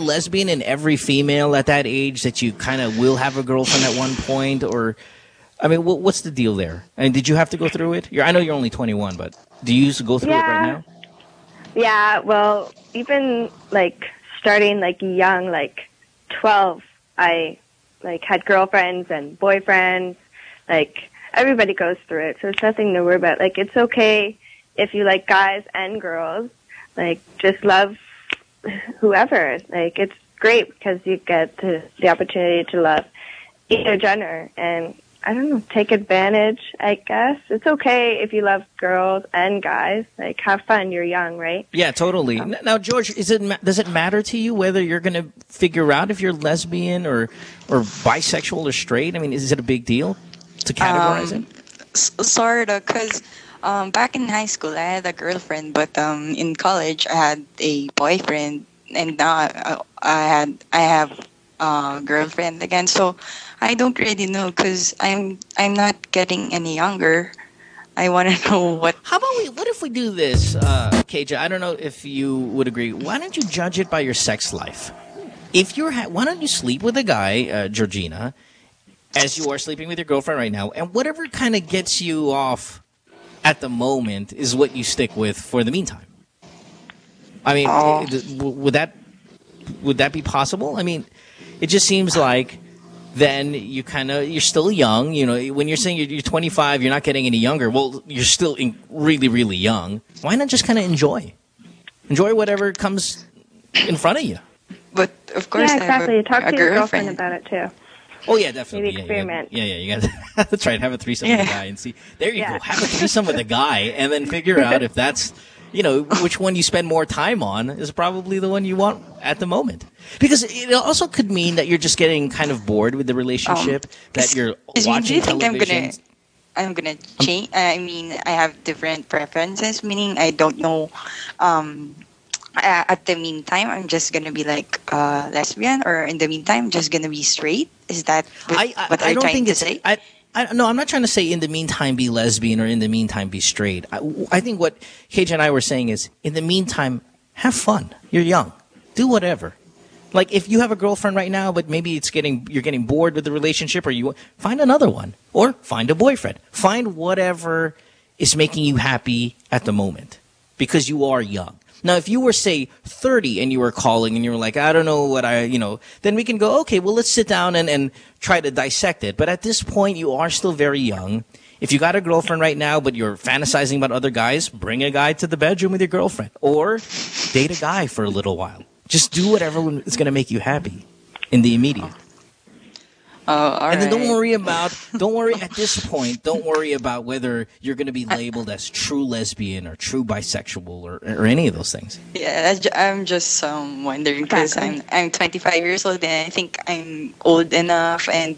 lesbian in every female at that age that you kind of will have a girlfriend at one point, or I mean, what's the deal there? I mean, did you have to go through it? I know you're only 21, but do you go through it right now? Yeah, well, even like starting like young, like 12, I like had girlfriends and boyfriends. Like everybody goes through it, so it's nothing to worry about. Like it's okay if you like guys and girls. Like just love whoever. Like it's great because you get the opportunity to love either gender, and I don't know, take advantage, I guess. It's okay if you love girls and guys. Like, have fun. You're young, right? Yeah, totally. Now, George, does it matter to you whether you're going to figure out if you're lesbian or bisexual or straight? I mean, is it a big deal to categorize it? Sort of, because back in high school, I had a girlfriend, but in college, I had a boyfriend, and now I have a girlfriend again. So I don't really know because I'm not getting any younger. I want to know what. How about what if we do this, Kayja? I don't know if you would agree. Why don't you judge it by your sex life? If you're, why don't you sleep with a guy, Georgina, as you are sleeping with your girlfriend right now, and whatever kind of gets you off at the moment is what you stick with for the meantime. I mean, would that be possible? I mean, it just seems like then you're still young. You know, when you're saying you're 25, you're not getting any younger. Well, you're still really, really young. Why not just kind of enjoy whatever comes in front of you? But of course, yeah, exactly. I have Talk to your girlfriend about it too. Oh yeah, definitely. Maybe experiment. You got that's right. Have a threesome with a guy and see. There you go. Have a threesome with a guy and then figure out if that's, which one you spend more time on is probably the one you want at the moment. Because it also could mean that you're just getting kind of bored with the relationship, that you're watching do you think television. I'm gonna change? I mean, I have different preferences. Meaning, I don't know. At the meantime, I'm just gonna be like lesbian, or in the meantime, I'm just gonna be straight. Is that what I I'm don't trying think to it's. say? No, I'm not trying to say in the meantime be lesbian or in the meantime be straight. I think what Kayja and I were saying is in the meantime, have fun. You're young. Do whatever. Like if you have a girlfriend right now, but maybe you're getting bored with the relationship, or you find another one, or find a boyfriend. Find whatever is making you happy at the moment because you are young. Now, if you were, say, 30 and you were calling and you were like, I don't know what then we can go, okay, well, let's sit down and try to dissect it. But at this point, you are still very young. If you got a girlfriend right now, but you're fantasizing about other guys, bring a guy to the bedroom with your girlfriend. Or date a guy for a little while. Just do whatever is going to make you happy in the immediate. And then don't worry at this point, don't worry about whether you're going to be labeled as true lesbian or true bisexual or any of those things. Yeah, I'm just wondering because I'm 25 years old and I think I'm old enough, and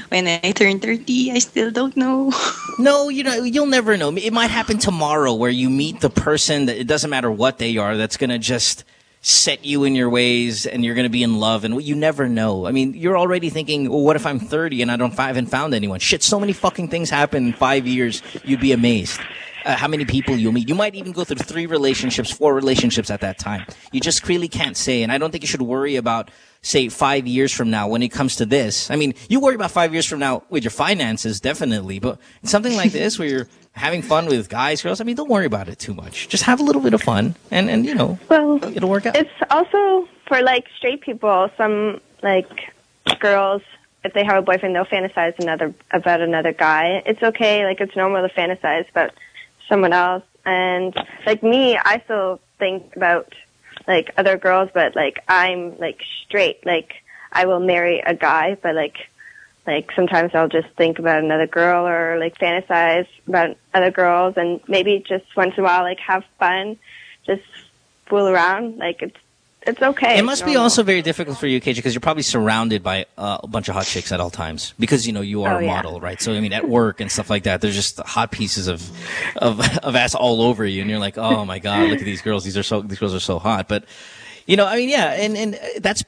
when I turn 30, I still don't know. No, you'll never know. It might happen tomorrow where you meet the person that it doesn't matter what they are, that's going to just set you in your ways and you're going to be in love, and you never know. I mean, you're already thinking, well, what if I'm 30 and I haven't found anyone? Shit, so many fucking things happen in 5 years, you'd be amazed. How many people you'll meet. You might even go through 4 relationships at that time. You just really can't say, and I don't think you should worry about, say, 5 years from now when it comes to this. I mean, you worry about 5 years from now with your finances, definitely, but something like this where you're having fun with guys, girls, I mean, don't worry about it too much. Just have a little bit of fun, and it'll work out. It's also for, like, straight people. Some, like, girls, if they have a boyfriend, they'll fantasize about another guy. It's okay. Like, it's normal to fantasize about someone else. And, like, me, I still think about, like, other girls, but, like, I'm, like, straight. Like, I will marry a guy, but, like, sometimes I'll just think about another girl or like fantasize about other girls, and maybe just once in a while like have fun, just fool around. Like it's okay. It must be also very difficult for you, Kayja, because you're probably surrounded by a bunch of hot chicks at all times because you are a model, right? So I mean, at work and stuff like that, there's just hot pieces of ass all over you, and you're like, oh my god, look at these girls. These girls are so hot. But You know, I mean, yeah, and that's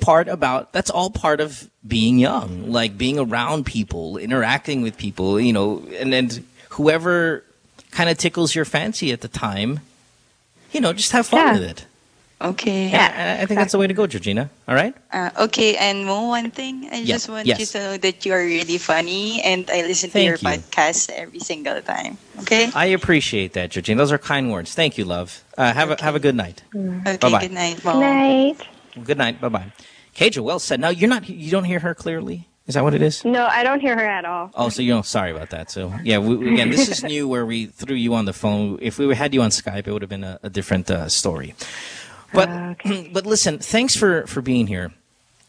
all part of being young, like being around people, interacting with people, you know, and whoever kind of tickles your fancy at the time, you know, just have fun with it. Okay. Yeah, I think that's the way to go, Georgina. All right? Okay, and one thing, I just want you to know that you are really funny, and I listen to your podcast every single time. Okay? I appreciate that, Georgina. Those are kind words. Thank you, love. Have a good night. Okay, Bye-bye. good night. Good night. Good night. Bye-bye. Kayja, well said. Now, you don't hear her clearly? Is that what it is? No, I don't hear her at all. Oh, so sorry about that. So, yeah, again, this is new where we threw you on the phone. If we had you on Skype, it would have been a different story. But but listen, thanks for being here.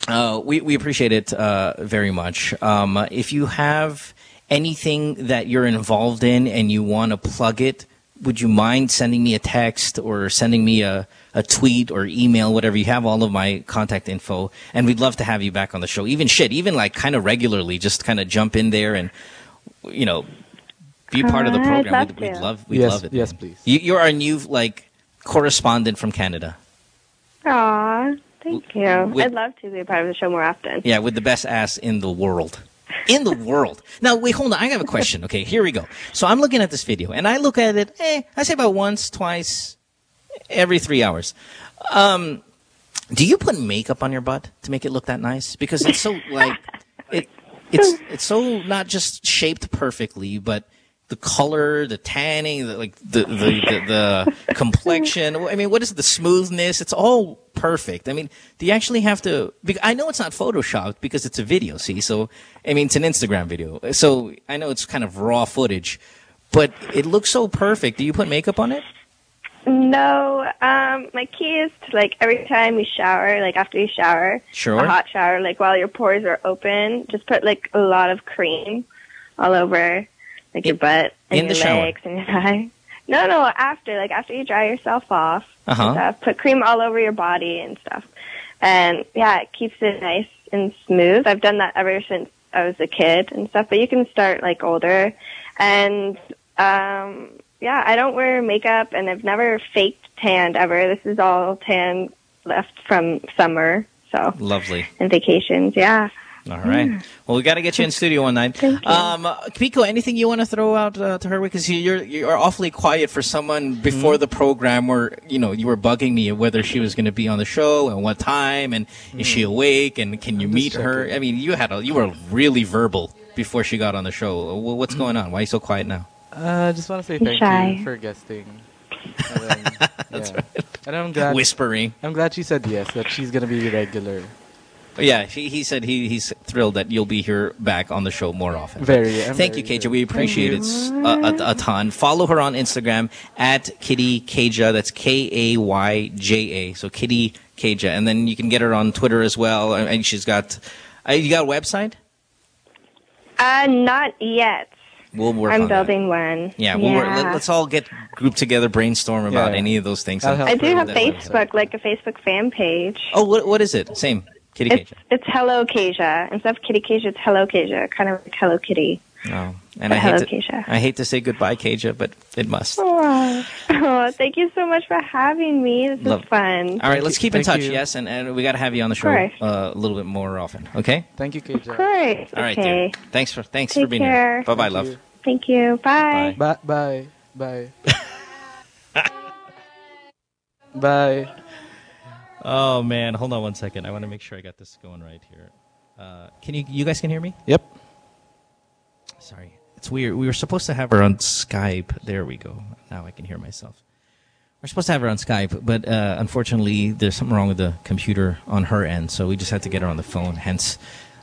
We appreciate it very much. If you have anything that you're involved in and you want to plug it, would you mind sending me a text or sending me a tweet or email, whatever? You have all of my contact info, and we'd love to have you back on the show. Even like kind of regularly, just kind of jump in there and, you know, be part of the program. We'd love it. Yes, please. You're our new like correspondent from Canada. Aw, thank you. I'd love to be a part of the show more often. Yeah, with the best ass in the world. In the world. Now, wait, hold on. I have a question. Okay, here we go. So I'm looking at this video, and I look at it, I say about once, twice, every 3 hours. Do you put makeup on your butt to make it look that nice? Because it's so, like, it's so not just shaped perfectly, but the color, the tanning, the complexion. I mean, what is it? The smoothness? It's all perfect. I mean, do you actually have to? I know it's not photoshopped because it's a video. See, so I mean, it's an Instagram video. So I know it's kind of raw footage, but it looks so perfect. Do you put makeup on it? No, my key is to, like, every time you shower, like after you shower, a hot shower, like while your pores are open, just put like a lot of cream all over. Like your butt and your legs and your thigh. No, after you dry yourself off and stuff, put cream all over your body and stuff. And yeah, it keeps it nice and smooth. I've done that ever since I was a kid and stuff, but you can start like older. And yeah, I don't wear makeup and I've never faked tanned ever. This is all tan left from summer. So lovely. And vacations, yeah. All right. Well, we got to get you in studio one night. Picco, anything you want to throw out to her? Because you're awfully quiet for someone before the program where, you know, you were bugging me whether she was going to be on the show and what time and is she awake and can you meet her? I mean, you were really verbal before she got on the show. What's going on? Why are you so quiet now? I just want to say thank you for guesting. And then, That's right. And I'm glad. Whispering. I'm glad she said yes, that she's going to be regular. Yeah, he said he's thrilled that you'll be here back on the show more often. Thank you, Kayja. We appreciate it a ton. Follow her on Instagram at KittyKayja. That's KAYJA. So KittyKayja. And then you can get her on Twitter as well. And she's got... you got a website? Not yet. We'll work I'm on building one. Yeah, we'll work. Let's all get grouped together, brainstorm about any of those things. I do have Facebook, like a Facebook fan page. Oh, what is it? Same. KittyKayja. It's Hello Kayja. Instead of KittyKayja, it's Hello Kayja. Kind of like Hello Kitty. Oh, and I hate to say goodbye, Kayja, but it must. Oh, thank you so much for having me. This is fun. All right, let's keep in touch, yes, and we got to have you on the show a little bit more often, okay? Thank you, Kayja. Of course. All right, okay. dear. Thanks for Take being care. here. Bye-bye, love. Thank you. Bye. Bye. Bye. Bye. Oh man, hold on one second. I want to make sure I got this going right here. Can you guys can hear me? Yep. Sorry, it's weird. We were supposed to have her on Skype. There we go. Now I can hear myself. We're supposed to have her on Skype, but unfortunately, there's something wrong with the computer on her end, so we just had to get her on the phone. Hence,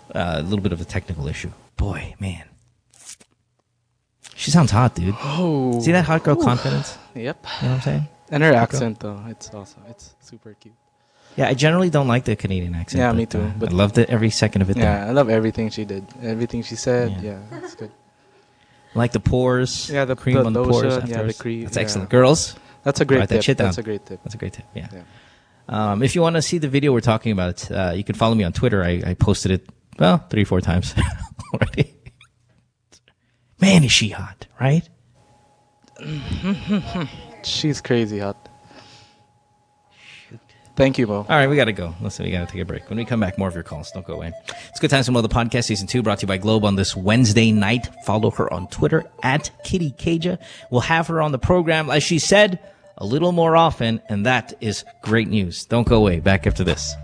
a little bit of a technical issue. Boy, man, she sounds hot, dude. Oh, see that hot girl confidence? Yep. You know what I'm saying? And her accent, though, it's super cute. Yeah, I generally don't like the Canadian accent. Yeah, but, me too. But I loved it every second of it. Yeah, I love everything she did. Everything she said. Yeah, it's good. Like the pores. Yeah, the cream on the lotion, pores. Yeah, the cream. That's excellent. Girls, that's a great write tip. that shit down. That's a great tip. That's a great tip. Yeah. If you want to see the video we're talking about, you can follow me on Twitter. I posted it 3-4 times already. Man, is she hot, right? She's crazy hot. Thank you, Mo. All right, we got to go. Listen, we got to take a break. When we come back, more of your calls. Don't go away. It's Good Times with Mo, the podcast, Season 2, brought to you by Globe on this Wednesday night. Follow her on Twitter, at KittyKayja. We'll have her on the program, as she said, a little more often, and that is great news. Don't go away. Back after this.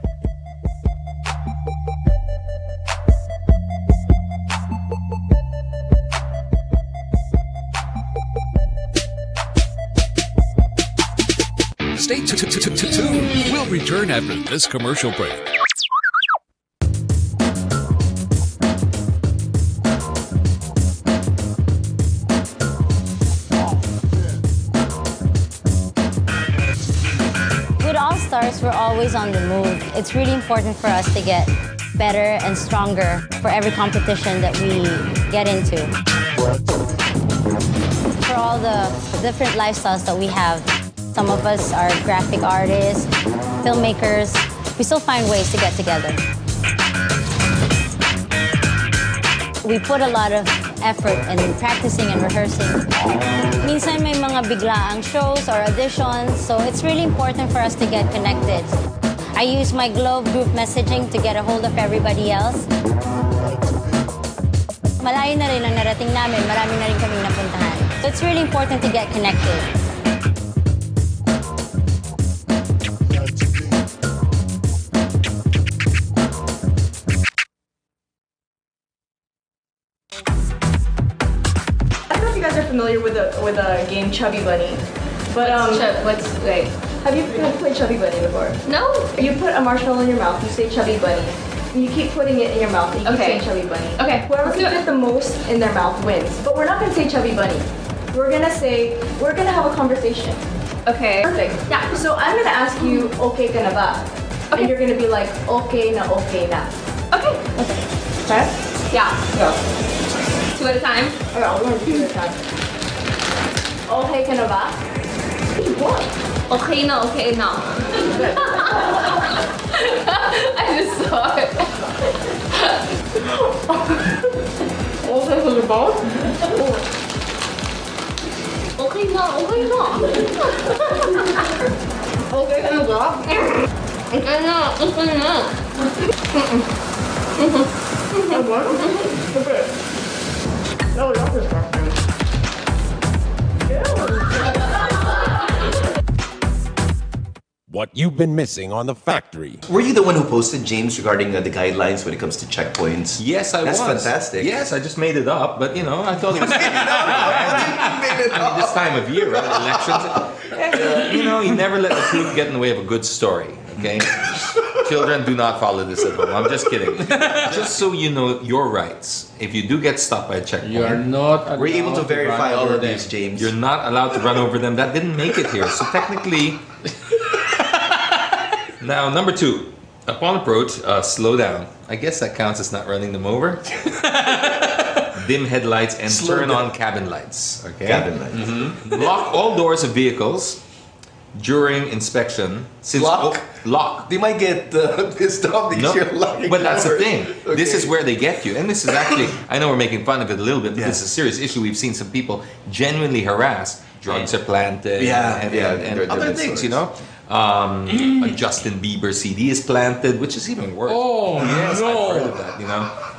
Stay tuned. We'll return after this commercial break. With All Stars, we're always on the move. It's really important for us to get better and stronger for every competition that we get into. For all the different lifestyles that we have, some of us are graphic artists, filmmakers. We still find ways to get together. We put a lot of effort in practicing and rehearsing. Minsan may mga biglaang shows or auditions, so it's really important for us to get connected. I use my Globe group messaging to get a hold of everybody else. Malayo na rin ang narating namin, marami na rin kaming napuntahan. So it's really important to get connected. Familiar with a game Chubby Bunny, but wait. Have you played Chubby Bunny before? No. You put a marshmallow in your mouth. You say Chubby Bunny. And you keep putting it in your mouth. And you keep saying Chubby Bunny. Okay. Whoever can fit the most in their mouth wins. But we're not gonna say Chubby Bunny. We're gonna have a conversation. Okay. Perfect. Yeah. So I'm gonna ask you, okay ka na ba? Okay. And you're gonna be like, okay na. Okay. Okay. Yeah. Go. 2 at a time. Okay, we're gonna do 2 at a time. Okay ka na ba? What? Okay na. I just saw it. Okay ka na ba? Okay na. Okay ka na ba? Okay na. Okay. No, that's disgusting. What you've been missing on The Factory. Were you the one who posted, James, regarding the guidelines when it comes to checkpoints? Yes, I was. That's fantastic. Yes, I just made it up, but I thought it was this time of year, right? Elections. You never let the truth get in the way of a good story, okay? Children, do not follow this at home. I'm just kidding. Just so you know your rights. If you do get stopped by a checkpoint, you are not. We're able to verify all of these, James. You're not allowed to run over them. That didn't make it here. So technically, now number 2, upon approach, slow down. I guess that counts as not running them over. Dim headlights and turn on cabin lights. Okay. Cabin lights. Mm-hmm. Lock all doors of vehicles during inspection. Since lock. They might get pissed off because you're locking. But that's the thing. Okay. This is where they get you. And this is actually, I know we're making fun of it a little bit, but this is a serious issue. We've seen some people genuinely harassed. Drugs are planted. And other things, A Justin Bieber CD is planted, which is even worse. Oh, yes, no. I've heard of that,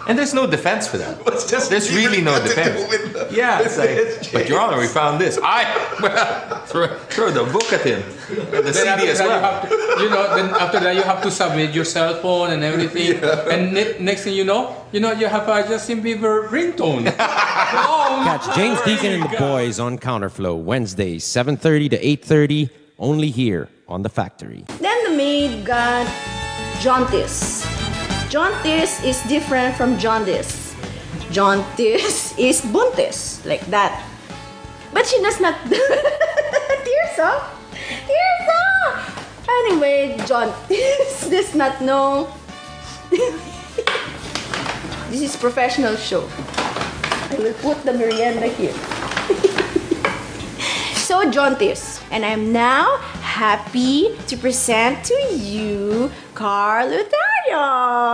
And there's no defense for that. There's really no defense. Yeah, it's like, but Your Honor, we found this. Throw the book at him. The CD as well. Then after that you have to submit your cell phone and everything. Yeah. And next thing you know, you have a Justin Bieber ringtone. Catch James Deacon and the boys on Counterflow Wednesdays 7:30 to 8:30, only here on The Factory. Then the maid got jaundice. Jaundice is different from jaundice. Jaundice is buntis, like that. But she does not. Tears off. Anyway, jaundice does not know. This is professional show. I will put the merienda here. So jaundice, and I'm now happy to present to you Carl Lutario.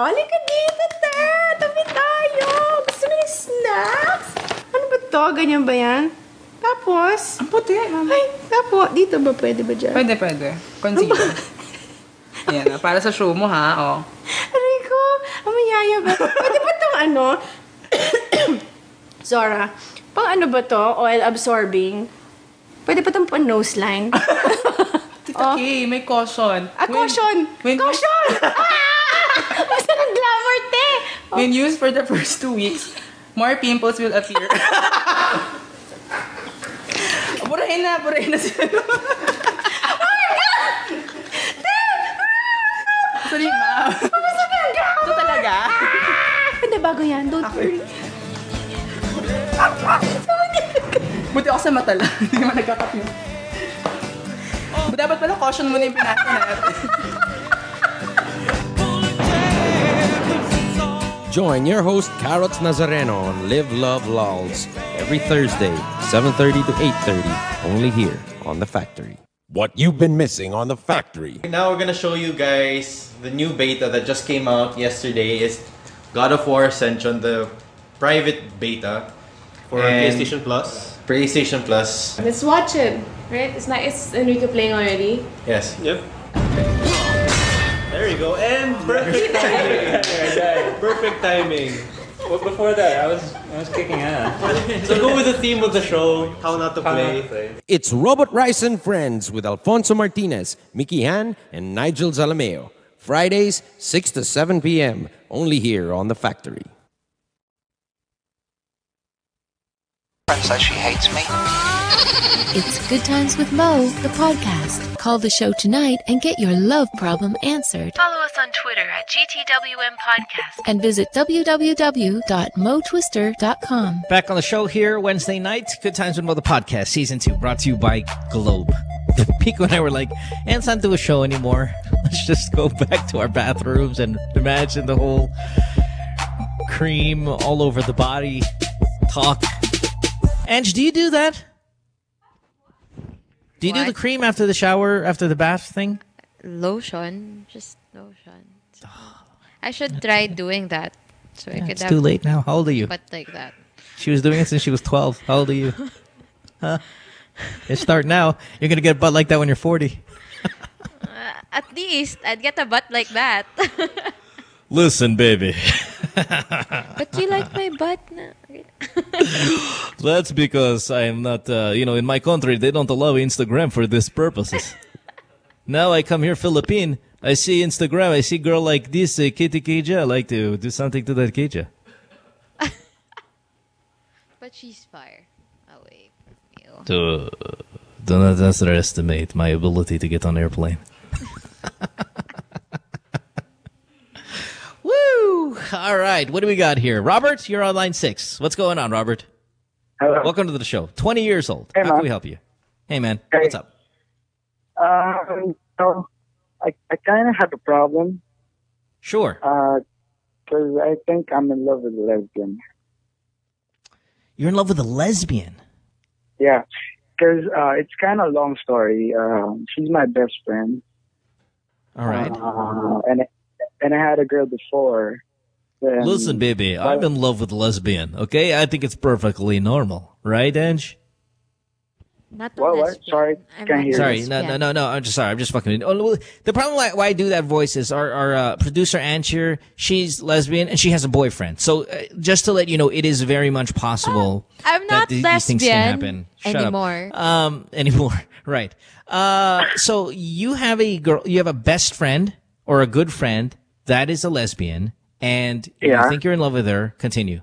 Halika dito, te! Tabi tayo! Gusto mo ng snacks? Ano ba to? Ganyan ba yan? Tapos? Ang puti, mama. Ay, tapos. Dito ba? Pwede ba dyan? Pwede. Concealer. Ayan, para sa show mo ha, oh. Rico, amayaya ba? Pwede ba itong ano? Zora, pang ano ba to? Oil absorbing? Pwede ba itong pang nose line? Tita Kay, may caution. Caution! Caution! Basta ng glamour, te! When used for the first 2 weeks, more pimples will appear. Burahin na siya. Oh my God! Te! Sorry, ma'am. Ito talaga? Hindi, bago yan. Don't worry. Buti ako sa mata lang. Hindi naman nagkakapyo. Dapat pala caution mo na yung pinasa natin. Join your host Carrots Nazareno on Live Love Lols every Thursday, 7:30 to 8:30, only here on The Factory. What you've been missing on The Factory. Now we're gonna show you guys the new beta that just came out yesterday. Is God of War Ascension, the private beta for PlayStation Plus. PlayStation Plus. Let's watch it. Right? It's Enrique playing already. Yes. Yep. There you go. And perfect timing. Perfect timing. Well, before that, I was kicking ass. So go with the theme of the show, how not to play. It's Robot Rice and Friends with Alfonso Martinez, Mickey Han, and Nigel Zalameo. Fridays, 6 to 7 p.m. Only here on The Factory. Says she hates me. It's Good Times with Mo, the podcast. Call the show tonight and get your love problem answered. Follow us on Twitter at GTWM Podcast. And visit www.motwister.com. Back on the show here Wednesday night. Good Times with Mo, the podcast, season 2, brought to you by Globe. Picco and I were like, let's not do a show anymore. Let's just go back to our bathrooms and imagine the whole cream all over the body talk. Ange, do you do that? Do you do the cream after the shower, after the bath thing? Lotion. Just lotion. I should try doing that. So I could It's have too late now. How old are you? But like that. She was doing it since she was 12. How old are you? Huh? You start now. You're going to get a butt like that when you're 40. At least, I'd get a butt like that. Listen, baby. But you like my butt na. That's because I'm not, in my country, they don't allow Instagram for these purposes. Now I come here, Philippine. I see Instagram. I see girl like this, KittyKayja. I like to do something to that Kayja. But she's far away from you. Do not underestimate my ability to get on airplane. Woo! All right, what do we got here? Robert, you're on line 6. What's going on, Robert? Hello. Welcome to the show. 20 years old. Hey, How man. can we help you? Hey, man. Hey. What's up? So I kind of have a problem. Sure. Because I think I'm in love with a lesbian. You're in love with a lesbian? Yeah, because it's kind of a long story. She's my best friend. All right. And I had a girl before. Then, Listen, baby, I'm in love with a lesbian, okay? I think it's perfectly normal. Right, Ange? Not what? Sorry, can't hear Sorry, you. no. I'm just sorry. I'm just fucking. The problem why I do that voice is our producer Ange here. She's lesbian and she has a boyfriend. So just to let you know, it is very much possible. I'm not that these things can happen. Shut anymore. Up. Anymore, right? So you have a girl. You have a best friend or a good friend that is a lesbian, and you think you're in love with her. Continue.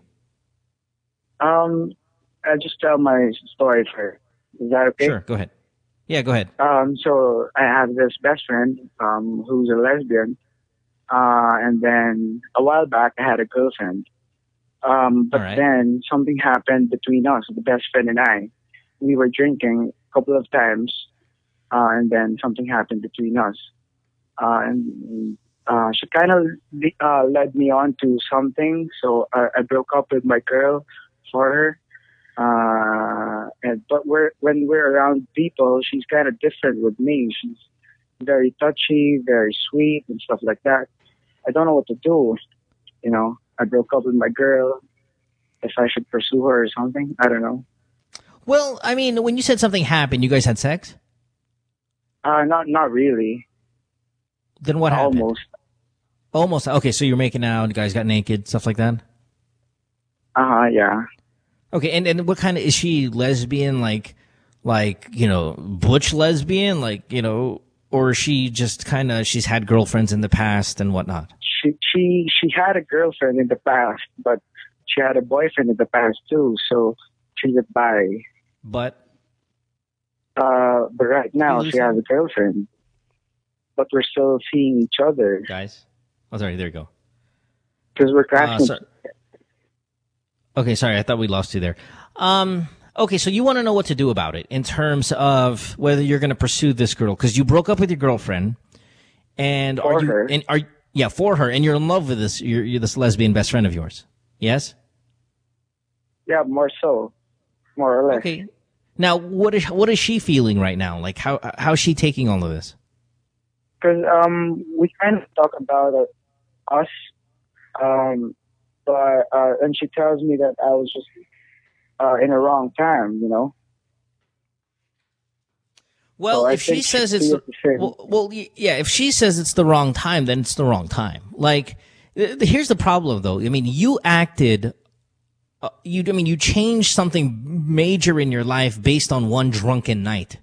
I'll just tell my story first. Is that okay? Sure, go ahead. Yeah, go ahead. So I have this best friend, who's a lesbian. And then a while back I had a girlfriend. But then something happened between us, the best friend and I. We were drinking a couple of times, and then something happened between us. And she kind of led me on to something. So I broke up with my girl for her. But when we're around people, she's kind of different with me. She's very touchy, very sweet, and stuff like that. I don't know what to do. I broke up with my girl. If I should pursue her or something, I don't know. Well, I mean, when you said something happened, you guys had sex? Not really. Then what happened? Almost. Okay, so you're making out, you guys got naked, stuff like that? Yeah. Okay, and what kind of, is she lesbian, like, butch lesbian, or is she just kind of, she's had girlfriends in the past and whatnot? She had a girlfriend in the past, but she had a boyfriend in the past too, so she's a bi. But right now she has a girlfriend, but we're still seeing each other. Guys? Oh, sorry, there you go. Because we're classmates. Okay, sorry, I thought we lost you there. Okay, so you want to know what to do about it in terms of whether you're going to pursue this girl, because you broke up with your girlfriend, and for her, and you're in love with this this lesbian best friend of yours. Yes? Yeah, more or less. Okay. Now, what is she feeling right now? Like, how's she taking all of this? Because we kind of talk about us, but and she tells me that I was just in a wrong time, you know. Well, so if she says it's if she says it's the wrong time, then it's the wrong time. Like, here's the problem, though. I mean, you acted. You changed something major in your life based on one drunken night,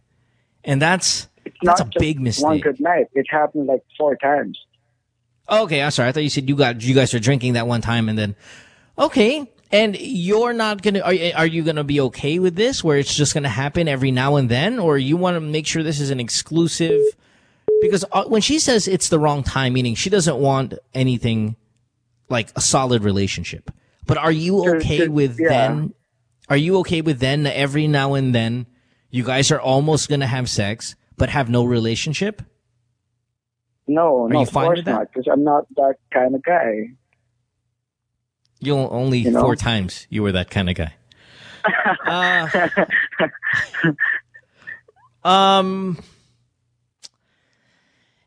and that's a big mistake. One good night. It happened like 4 times. Okay, I'm sorry. I thought you said you guys were drinking that one time, and then okay. And you're not gonna. Are you gonna be okay with this, where it's just gonna happen every now and then, or you want to make sure this is an exclusive? Because when she says it's the wrong time, meaning she doesn't want anything like a solid relationship. But are you okay with then? Are you okay with then every now and then you guys are almost gonna have sex but have no relationship? No, of course not, because I'm not that kind of guy. You'll only 4 times you were that kind of guy.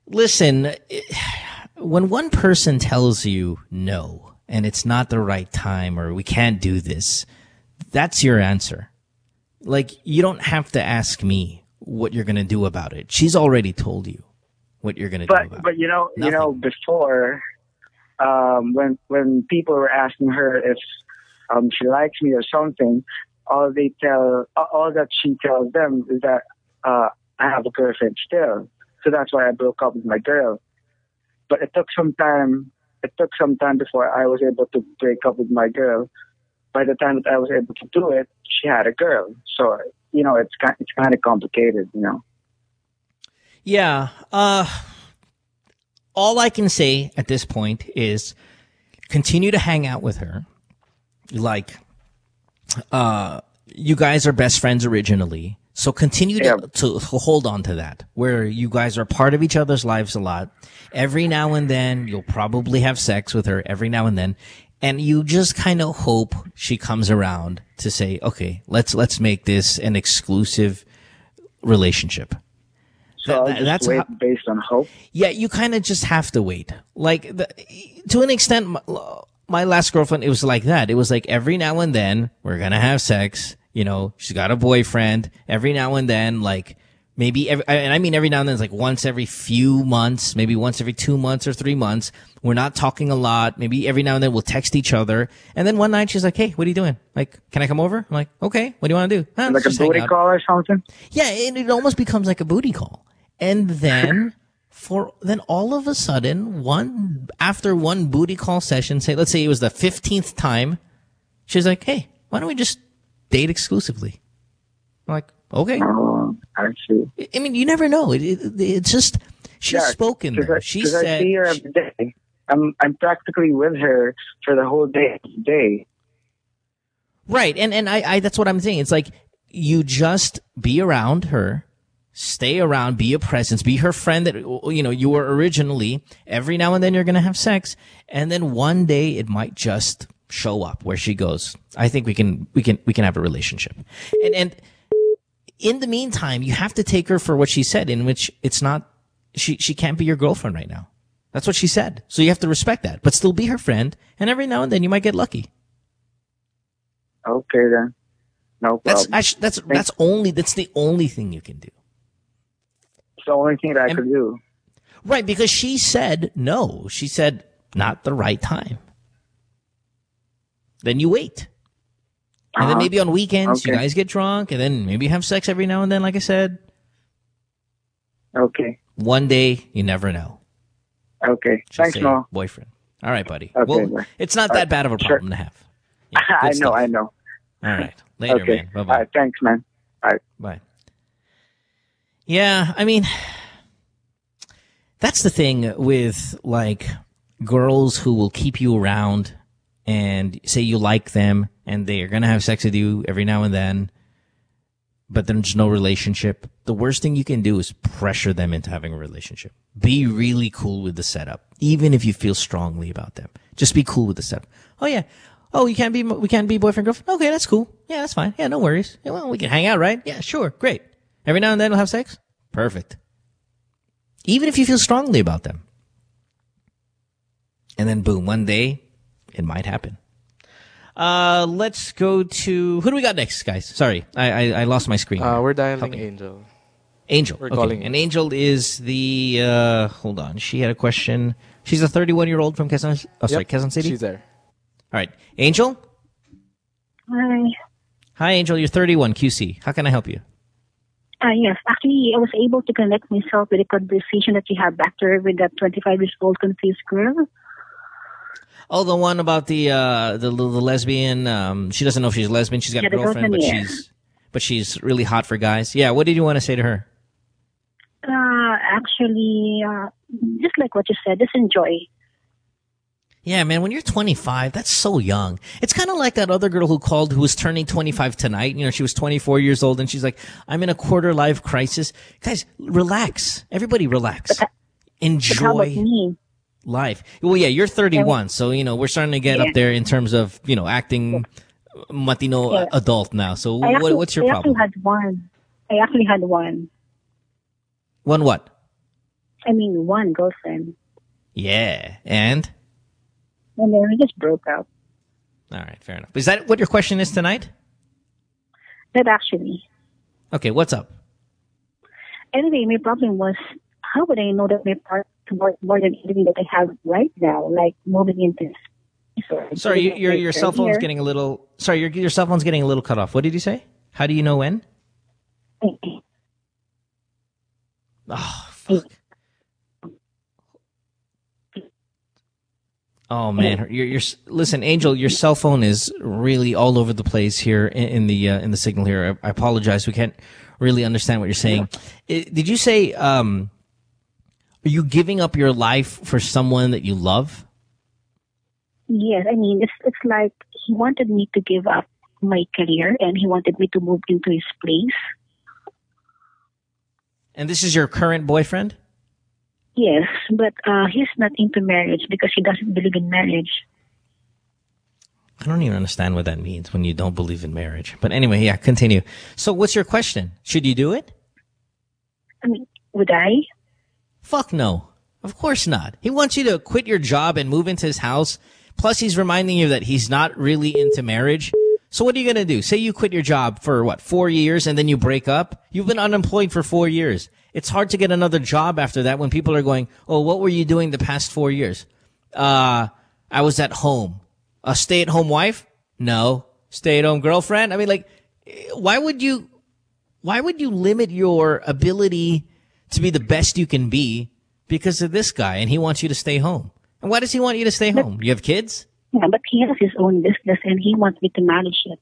Listen, when one person tells you no, and it's not the right time, or we can't do this, that's your answer. Like, you don't have to ask me what you're going to do about it. She's already told you what you're going to do about it. But before, when people were asking her if she likes me or something, all that she tells them is that I have a girlfriend still. So that's why I broke up with my girl. But it took some time. It took some time before I was able to break up with my girl. By the time that I was able to do it, she had a girl. So, it's kind of complicated, Yeah. All I can say at this point is continue to hang out with her. Like, you guys are best friends originally. So continue to hold on to that, where you guys are part of each other's lives a lot. Every now and then, you'll probably have sex with her every now and then. And you just kind of hope she comes around to say, okay, let's make this an exclusive relationship. So that's wait based on hope? Yeah, you kind of just have to wait. Like, to an extent, my last girlfriend, it was like that. It was like every now and then, we're going to have sex. She's got a boyfriend. Every now and then, like, maybe every now and then, it's like once every few months, maybe once every 2 months or 3 months. We're not talking a lot. Maybe every now and then we'll text each other. And then one night she's like, hey, what are you doing? Like, can I come over? I'm like, okay, what do you want to do? Like a booty call or something? Yeah, it almost becomes like a booty call. And then all of a sudden, after one booty call session, let's say it was the 15th time, she's like, hey, why don't we just date exclusively? I'm like, okay. I see. I mean, you never know. It's just, she's spoken there. She said, I see her every day. I'm practically with her for the whole day. Right. And I that's what I'm saying. It's like, you just be around her, stay around, be a presence, be her friend that, you were originally. Every now and then you're going to have sex. And then one day it might just show up where she goes, I think we can have a relationship. And in the meantime, you have to take her for what she said, in which it's not, she can't be your girlfriend right now. That's what she said. So you have to respect that, but still be her friend. And every now and then you might get lucky. Okay then. No problem. That's the only thing you can do. It's the only thing that I could do. Right, because she said no. She said not the right time. Then you wait. And then maybe on weekends you guys get drunk, and then maybe have sex every now and then, like I said. Okay. One day, you never know. Okay. She'll Thanks, say Mo. boyfriend. All right, buddy. Okay, Well, it's not that bad of a problem to have. Yeah, I good know. stuff. All right. Later, Okay. man. Bye-bye. All right. Thanks, man. All right. Bye. Yeah, I mean, that's the thing with, like, girls who will keep you around and say you like them and they're going to have sex with you every now and then, but there's no relationship. The worst thing you can do is pressure them into having a relationship. Be really cool with the setup, even if you feel strongly about them. Just be cool with the setup. Oh, yeah. Oh, we can't be boyfriend, girlfriend? Okay, that's cool. Yeah, that's fine. Yeah, no worries. Yeah, well, we can hang out, right? Yeah, sure. Great. Every now and then we'll have sex? Perfect. Even if you feel strongly about them. And then boom, one day, it might happen. Let's go to... Who do we got next, guys? Sorry, I lost my screen. We're dialing Angel. Angel. We're okay. calling And Angel is the... hold on. She had a question. She's a 31-year-old from Quezon... Oh, sorry, Quezon City? She's there. All right. Angel? Hi. Hi, Angel. You're 31, QC. How can I help you? Yes, actually, I was able to connect myself with the conversation that you had back there with that 25-year-old confused girl. Oh, the one about the lesbian. She doesn't know if she's a lesbian. She's got a girlfriend, but she's really hot for guys. Yeah. What did you want to say to her? Actually, just like what you said, just enjoy. Yeah, man, when you're 25, that's so young. It's kind of like that other girl who called who was turning 25 tonight. You know, she was 24 years old and she's like, I'm in a quarter life crisis. Guys, relax. Everybody relax. Enjoy life. Well, yeah, you're 31. So, you know, we're starting to get up there in terms of, you know, acting matino adult now. So what's your problem? I actually had one. One what? I mean, one girlfriend. Yeah. And then we just broke up. All right, fair enough. Is that what your question is tonight? That actually. Okay, what's up? Anyway, my problem was, how would I know that my part more than anything that I have right now, like moving into this? Sorry, your cell phone's getting a little. Sorry, your cell phone's getting a little cut off. What did you say? How do you know when? Oh, fuck. Oh man, listen, Angel. Your cell phone is really all over the place here in the signal here. I apologize. We can't really understand what you're saying. Did you say? Are you giving up your life for someone that you love? Yes, I mean it's like he wanted me to give up my career and he wanted me to move into his place. And this is your current boyfriend? Yes, but he's not into marriage because he doesn't believe in marriage. I don't even understand what that means when you don't believe in marriage. But anyway, yeah, continue. So what's your question? Should you do it? I mean, would I? Fuck no. Of course not. He wants you to quit your job and move into his house. Plus, he's reminding you that he's not really into marriage. So what are you going to do? Say you quit your job for, 4 years and then you break up? You've been unemployed for 4 years. It's hard to get another job after that when people are going, oh, what were you doing the past 4 years? I was at home. A stay-at-home wife? No. Stay-at-home girlfriend? I mean, like, why would you limit your ability to be the best you can be because of this guy and he wants you to stay home? And why does he want you to stay home? You have kids? Yeah, but he has his own business and he wants me to manage it.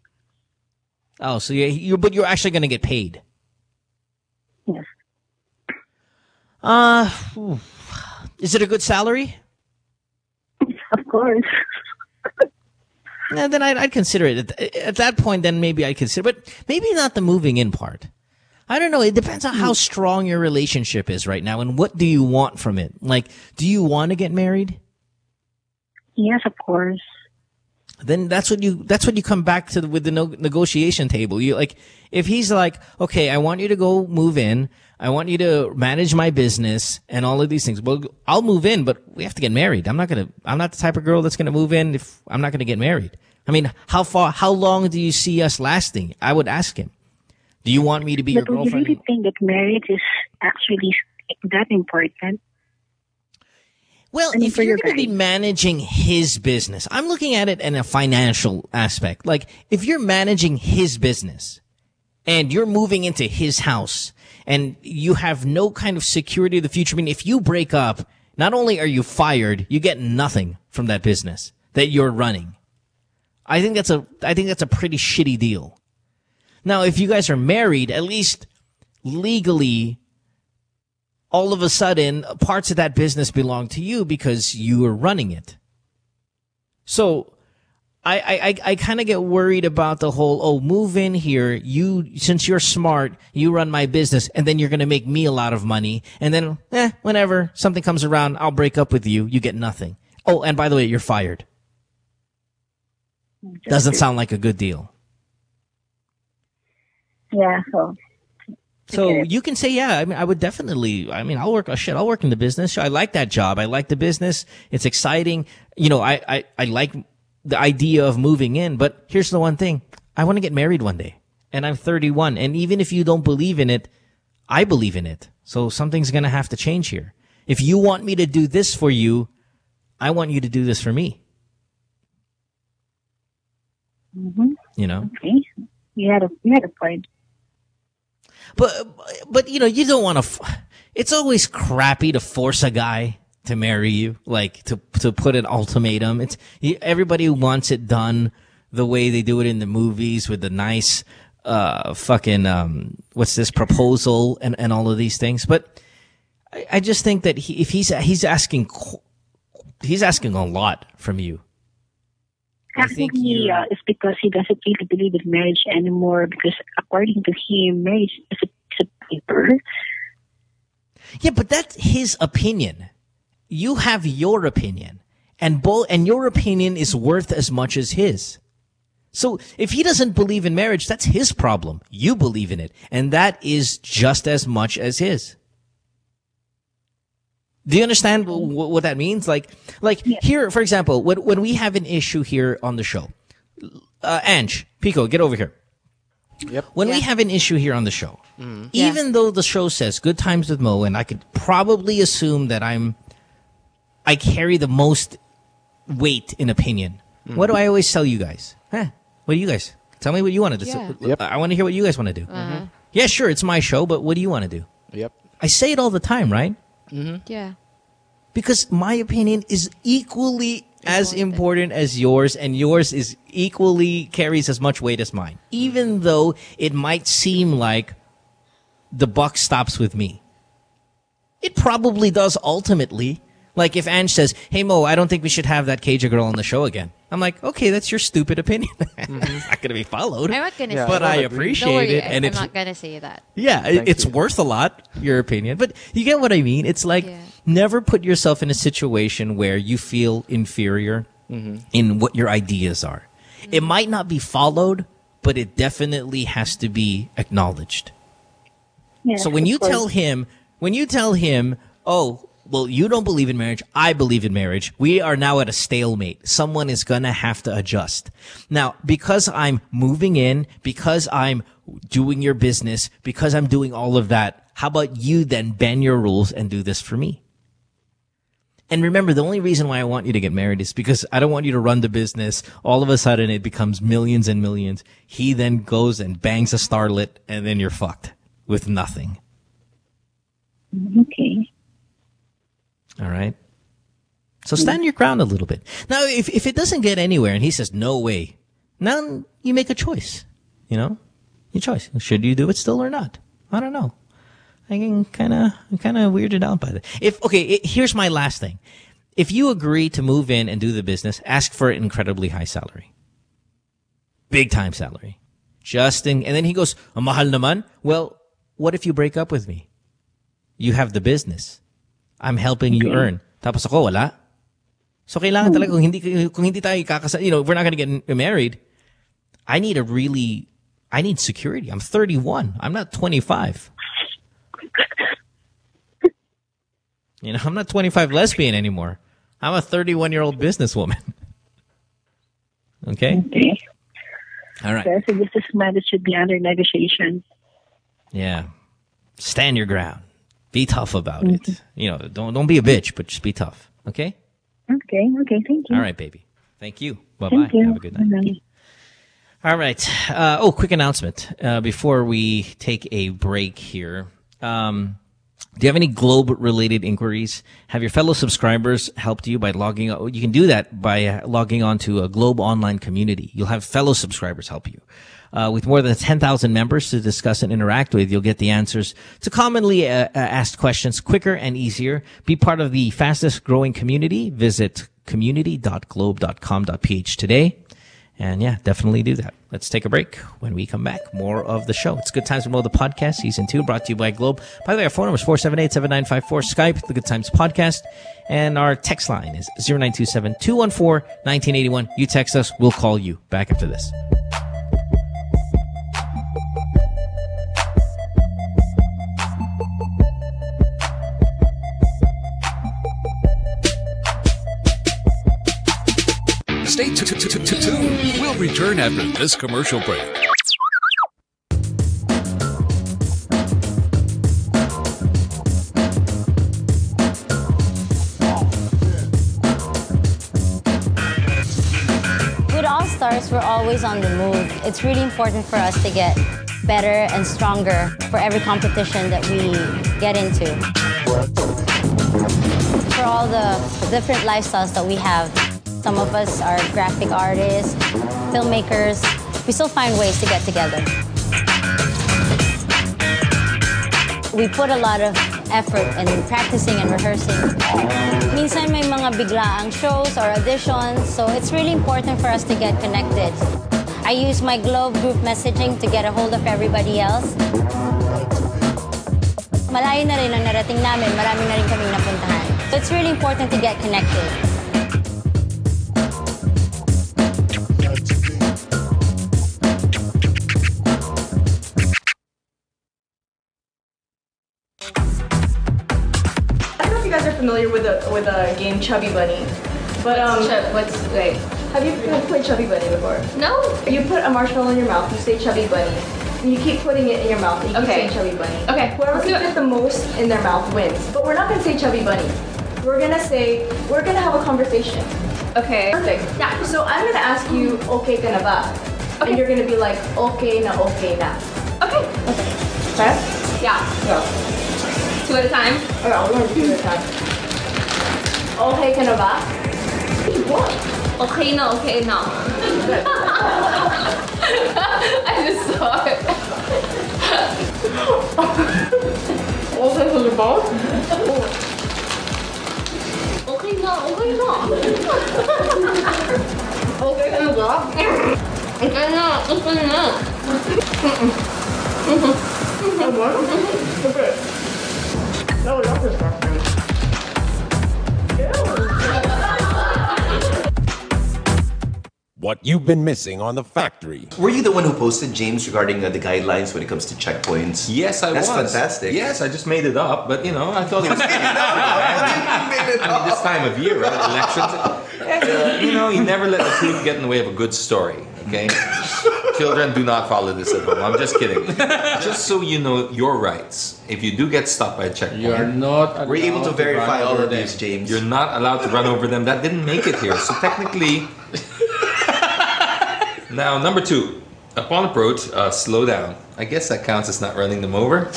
Oh, so but you're actually going to get paid? Yes. Is it a good salary? Of course. Yeah, then I'd consider it. At that point, then maybe I'd consider, but maybe not the moving in part. I don't know. It depends on how strong your relationship is right now and what do you want from it. Like, do you want to get married? Yes, of course. Then that's what you come back to with the negotiation table. You like, if he's like, okay, I want you to go move in. I want you to manage my business and all of these things. Well, I'll move in, but we have to get married. I'm not the type of girl that's going to move in if I'm not going to get married. I mean, how long do you see us lasting? I would ask him. Do you want me to be your girlfriend? Do you really think that marriage is actually that important? Well, if you're going to be managing his business, I'm looking at it in a financial aspect. Like, if you're managing his business and you're moving into his house and you have no kind of security of the future, I mean, if you break up, not only are you fired, you get nothing from that business that you're running. I think that's a pretty shitty deal. Now, if you guys are married, at least legally, all of a sudden, parts of that business belong to you because you are running it. So, I kind of get worried about the whole, move in here. Since you're smart, you run my business, and then you're going to make me a lot of money. And then, whenever something comes around, I'll break up with you. You get nothing. Oh, and by the way, you're fired. Doesn't sound like a good deal. Yeah, So you can say, yeah, I mean, I would definitely, I'll work in the business. I like that job. I like the business. It's exciting. I like the idea of moving in, but here's the one thing. I want to get married one day, and I'm 31. And even if you don't believe in it, I believe in it. So something's going to have to change here. If you want me to do this for you, I want you to do this for me. Mm-hmm. Okay. You had a point. But you don't want to. It's always crappy to force a guy to marry you, like to put an ultimatum. Everybody wants it done the way they do it in the movies with the nice what's this proposal and all of these things. But I just think that he's asking a lot from you. I think it's because he doesn't really believe in marriage anymore, because according to him, marriage is a piece of paper. Yeah, but that's his opinion. You have your opinion, and your opinion is worth as much as his. So if he doesn't believe in marriage, that's his problem. You believe in it, and that is just as much as his. Do you understand what that means? Like here, for example, when we have an issue here on the show, Ange, Picco, get over here. Yep. When we have an issue here on the show, even though the show says Good Times with Mo, and I could probably assume that I carry the most weight in opinion. What do I always tell you guys? What do you guys? Tell me what you want to do. Yeah. Yep. I want to hear what you guys want to do. Yeah, sure, it's my show, but what do you want to do? Yep. I say it all the time, right? Yeah. Because my opinion is equally as important as yours, and yours is equally carries as much weight as mine. Even though it might seem like the buck stops with me. It probably does ultimately. Like if Ange says, hey Mo, I don't think we should have that Kayja girl on the show again. I'm like, okay, that's your stupid opinion. It's not going to be followed. I'm not going to say but that. I appreciate Don't worry, it. And I'm not going to say that. Yeah, it's worth a lot, your opinion. But you get what I mean? It's like, never put yourself in a situation where you feel inferior in what your ideas are. It might not be followed, but it definitely has to be acknowledged. Yeah, so when you tell him, oh, well, you don't believe in marriage, I believe in marriage, we are now at a stalemate. Someone is going to have to adjust. Now, because I'm moving in, because I'm doing your business, because I'm doing all of that, how about you then bend your rules and do this for me? And remember, the only reason why I want you to get married is because I don't want you to run the business. All of a sudden, it becomes millions and millions. He then goes and bangs a starlet, and then you're fucked with nothing. Okay. All right. So stand your ground a little bit. Now, if it doesn't get anywhere and he says, no way, now you make a choice. Your choice. Should you do it still or not? I don't know. I'm kind of weirded out by that. Here's my last thing. If you agree to move in and do the business, ask for an incredibly high salary. Big time salary. And then he goes, mahal naman. Well, what if you break up with me? You have the business. I'm helping you earn. Tapos ako, wala. So kailangan talaga, kung hindi tayo kakasal, we're not going to get married. I need security. I'm 31. I'm not 25. I'm not 25 lesbian anymore. I'm a 31-year-old businesswoman. Okay? All right. So this is matter should be under negotiation. Yeah. Stand your ground. Be tough about it. Don't be a bitch, but just be tough. Okay? Okay, thank you. All right, baby. Thank you. Bye-bye. Thank you. Have a good night. Bye-bye. All right. Quick announcement before we take a break here. Do you have any Globe-related inquiries? Have your fellow subscribers helped you by logging on? You can do that by logging on to a Globe online community. You'll have fellow subscribers help you. With more than 10,000 members to discuss and interact with, you'll get the answers to commonly asked questions quicker and easier. Be part of the fastest growing community. Visit community.globe.com.ph today. And yeah, definitely do that. Let's take a break. When we come back, more of the show. It's Good Times with Mo, the podcast, season 2, brought to you by Globe. By the way, our phone number is 478-7954, Skype, the Good Times podcast. And our text line is 0927-214-1981. You text us, we'll call you. Back after this. Stay tuned. We'll return after this commercial break. With All Stars, we're always on the move. It's really important for us to get better and stronger for every competition that we get into. For all the different lifestyles that we have, some of us are graphic artists, filmmakers. We still find ways to get together. We put a lot of effort in practicing and rehearsing. Minsan may mga biglaang shows or auditions, so it's really important for us to get connected. I use my Globe group messaging to get a hold of everybody else. Malayo na rin ang narating namin, marami na rin kaming napuntahan. So it's really important to get connected. Familiar with a game Chubby Bunny, but what's like? Have you played Chubby Bunny before? No. You put a marshmallow in your mouth. You say Chubby Bunny. And you keep putting it in your mouth. And you keep saying Chubby Bunny. Okay. Whoever can fit the most in their mouth wins. But we're not gonna say Chubby Bunny. We're gonna have a conversation. Okay. Perfect. Yeah. So I'm gonna ask you, okay ka na ba? Okay. And you're gonna be like, okay na, okay na. Okay. Okay. Okay? Yeah. Go. 2 at a time? Okay, we're gonna do 2 at a time. Okay ka na ba? What? Okay na, okay na. I just saw it. Okay ka na ba? Okay na, okay na. Okay ka na ba? Okay na, okay na. Okay. No, that's disgusting. What you've been missing on The Factory. Were you the one who posted, James, regarding the guidelines when it comes to checkpoints? Yes, I was. That's fantastic. Yes, I just made it up, but you know, I thought it was. I mean, this time of year, right? Elections. You know, you never let the truth get in the way of a good story. Okay, children, do not follow this at home. I'm just kidding. Just so you know your rights. If you do get stopped by a checkpoint, you are not. We're able to verify all of these, James. You're not allowed to run over them. That didn't make it here. So technically. Now, number 2, upon approach, slow down. I guess that counts as not running them over.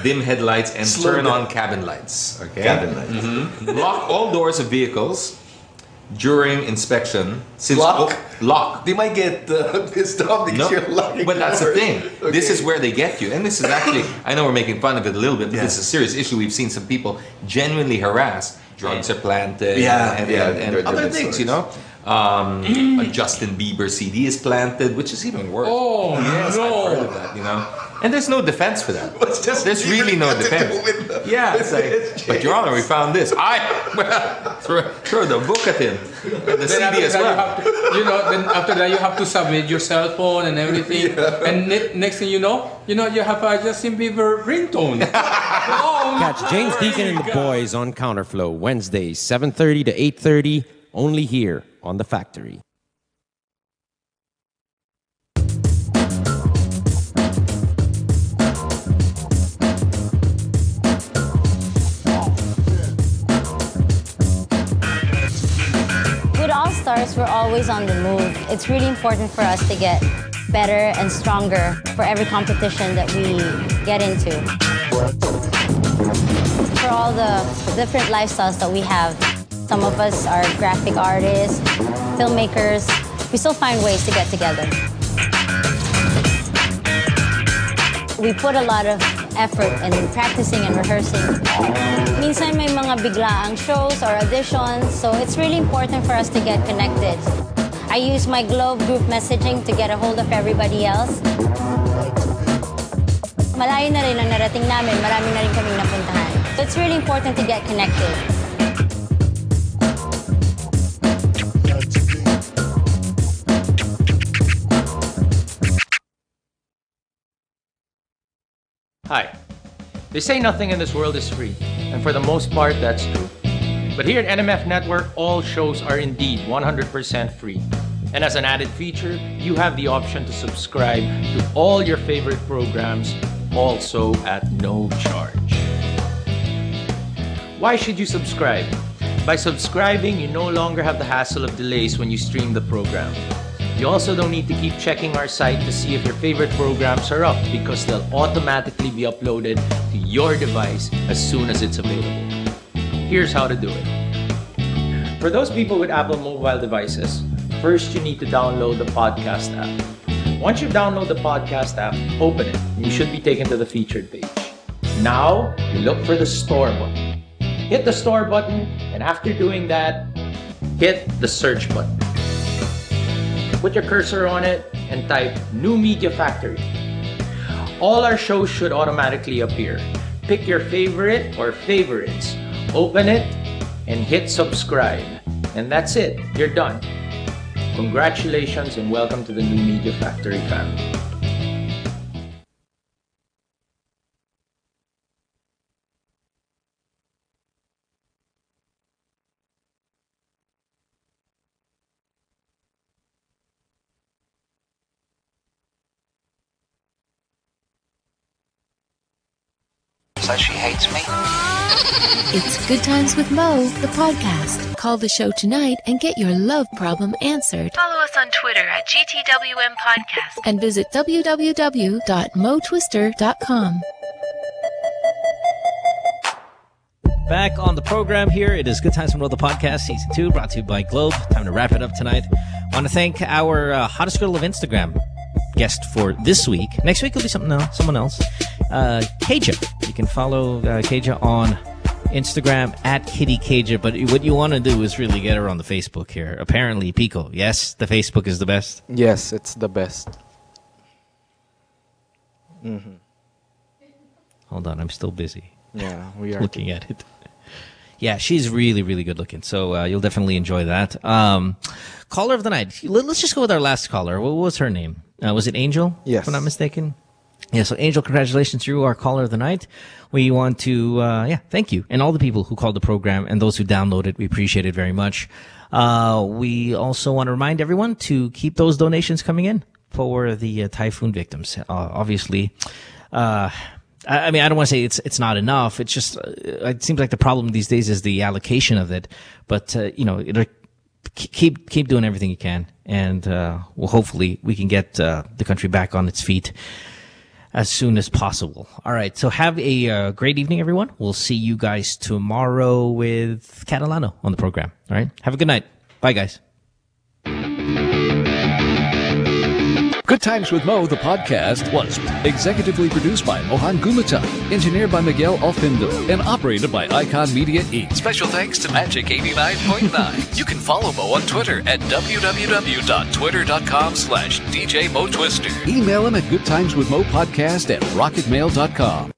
Dim headlights and turn on cabin lights. Okay. Cabin lights. Mm-hmm. Lock all doors of vehicles during inspection. Since lock. Lock. They might get pissed off because you're locking. But that's the thing. Okay. This is where they get you, and this is actually. I know we're making fun of it a little bit, but this is a serious issue. We've seen some people genuinely harassed. Drugs are planted. And other things, you know. A Justin Bieber CD is planted, which is even worse. Oh, yes, no. I've heard of that, you know. And there's no defense for that. There's really no defense. Yeah, it's like, but Your Honor, we found this. Throw the book at him. And the CD as well. Then after that you have to submit your cell phone and everything. Yeah. And next thing you know, you have a Justin Bieber ringtone. Catch James Deacon and the boys on Counterflow Wednesdays 7:30 to 8:30, only here on The Factory. we're always on the move. It's really important for us to get better and stronger for every competition that we get into. For all the different lifestyles that we have, some of us are graphic artists, filmmakers. We still find ways to get together. We put a lot of effort in practicing and rehearsing. Minsan may mga biglaang shows or auditions, so it's really important for us to get connected. I use my Globe group messaging to get a hold of everybody else. Malayo na rin ang narating namin, marami na rin kaming napuntahan. So it's really important to get connected. Hi. They say nothing in this world is free, and for the most part, that's true. But here at NMF Network, all shows are indeed 100% free. And as an added feature, you have the option to subscribe to all your favorite programs, also at no charge. Why should you subscribe? By subscribing, you no longer have the hassle of delays when you stream the program. You also don't need to keep checking our site to see if your favorite programs are up, because they'll automatically be uploaded to your device as soon as it's available. Here's how to do it. For those people with Apple mobile devices, first you need to download the podcast app. Once you download the podcast app, open it, and you should be taken to the featured page. Now, you look for the store button. Hit the store button, and after doing that, hit the search button. Put your cursor on it and type New Media Factory. All our shows should automatically appear. Pick your favorite or favorites, open it, and hit subscribe. And that's it, you're done. Congratulations and welcome to the New Media Factory family. So she hates me. It's Good Times with Mo, the podcast. Call the show tonight and get your love problem answered. Follow us on Twitter at GTWM Podcast. And visit www.motwister.com. Back on the program here. It is Good Times with Mo, the podcast, Season 2, brought to you by Globe. Time to wrap it up tonight. I want to thank our hottest girl of Instagram guest for this week. Next week will be someone else. Kayja. You can follow Kayja on Instagram at KittyKayja. But what you want to do is really get her on the Facebook here. Apparently, Picco, yes, the Facebook is the best. Yes, it's the best. Hold on, I'm still busy. Yeah, we are looking at it. Yeah, she's really, really good looking. So you'll definitely enjoy that. Caller of the night. Let's just go with our last caller. What was her name? Was it Angel? Yes. If I'm not mistaken. Yeah, so Angel, congratulations. You are caller of the night. We want to, thank you. And all the people who called the program and those who downloaded, we appreciate it very much. We also want to remind everyone to keep those donations coming in for the typhoon victims. Obviously, I mean, I don't want to say it's not enough. It's just, it seems like the problem these days is the allocation of it. But, keep doing everything you can. And, hopefully we can get, the country back on its feet as soon as possible. All right. So have a great evening, everyone. We'll see you guys tomorrow with Catalano on the program. All right. Have a good night. Bye, guys. Good Times with Mo, the podcast, was executively produced by Mohan Gumata, engineered by Miguel Alfindo, and operated by Icon Media Inc. Special thanks to Magic 89.9. You can follow Mo on Twitter at www.twitter.com/DJ Mo Twister. Email him at goodtimeswithmopodcast@rocketmail.com.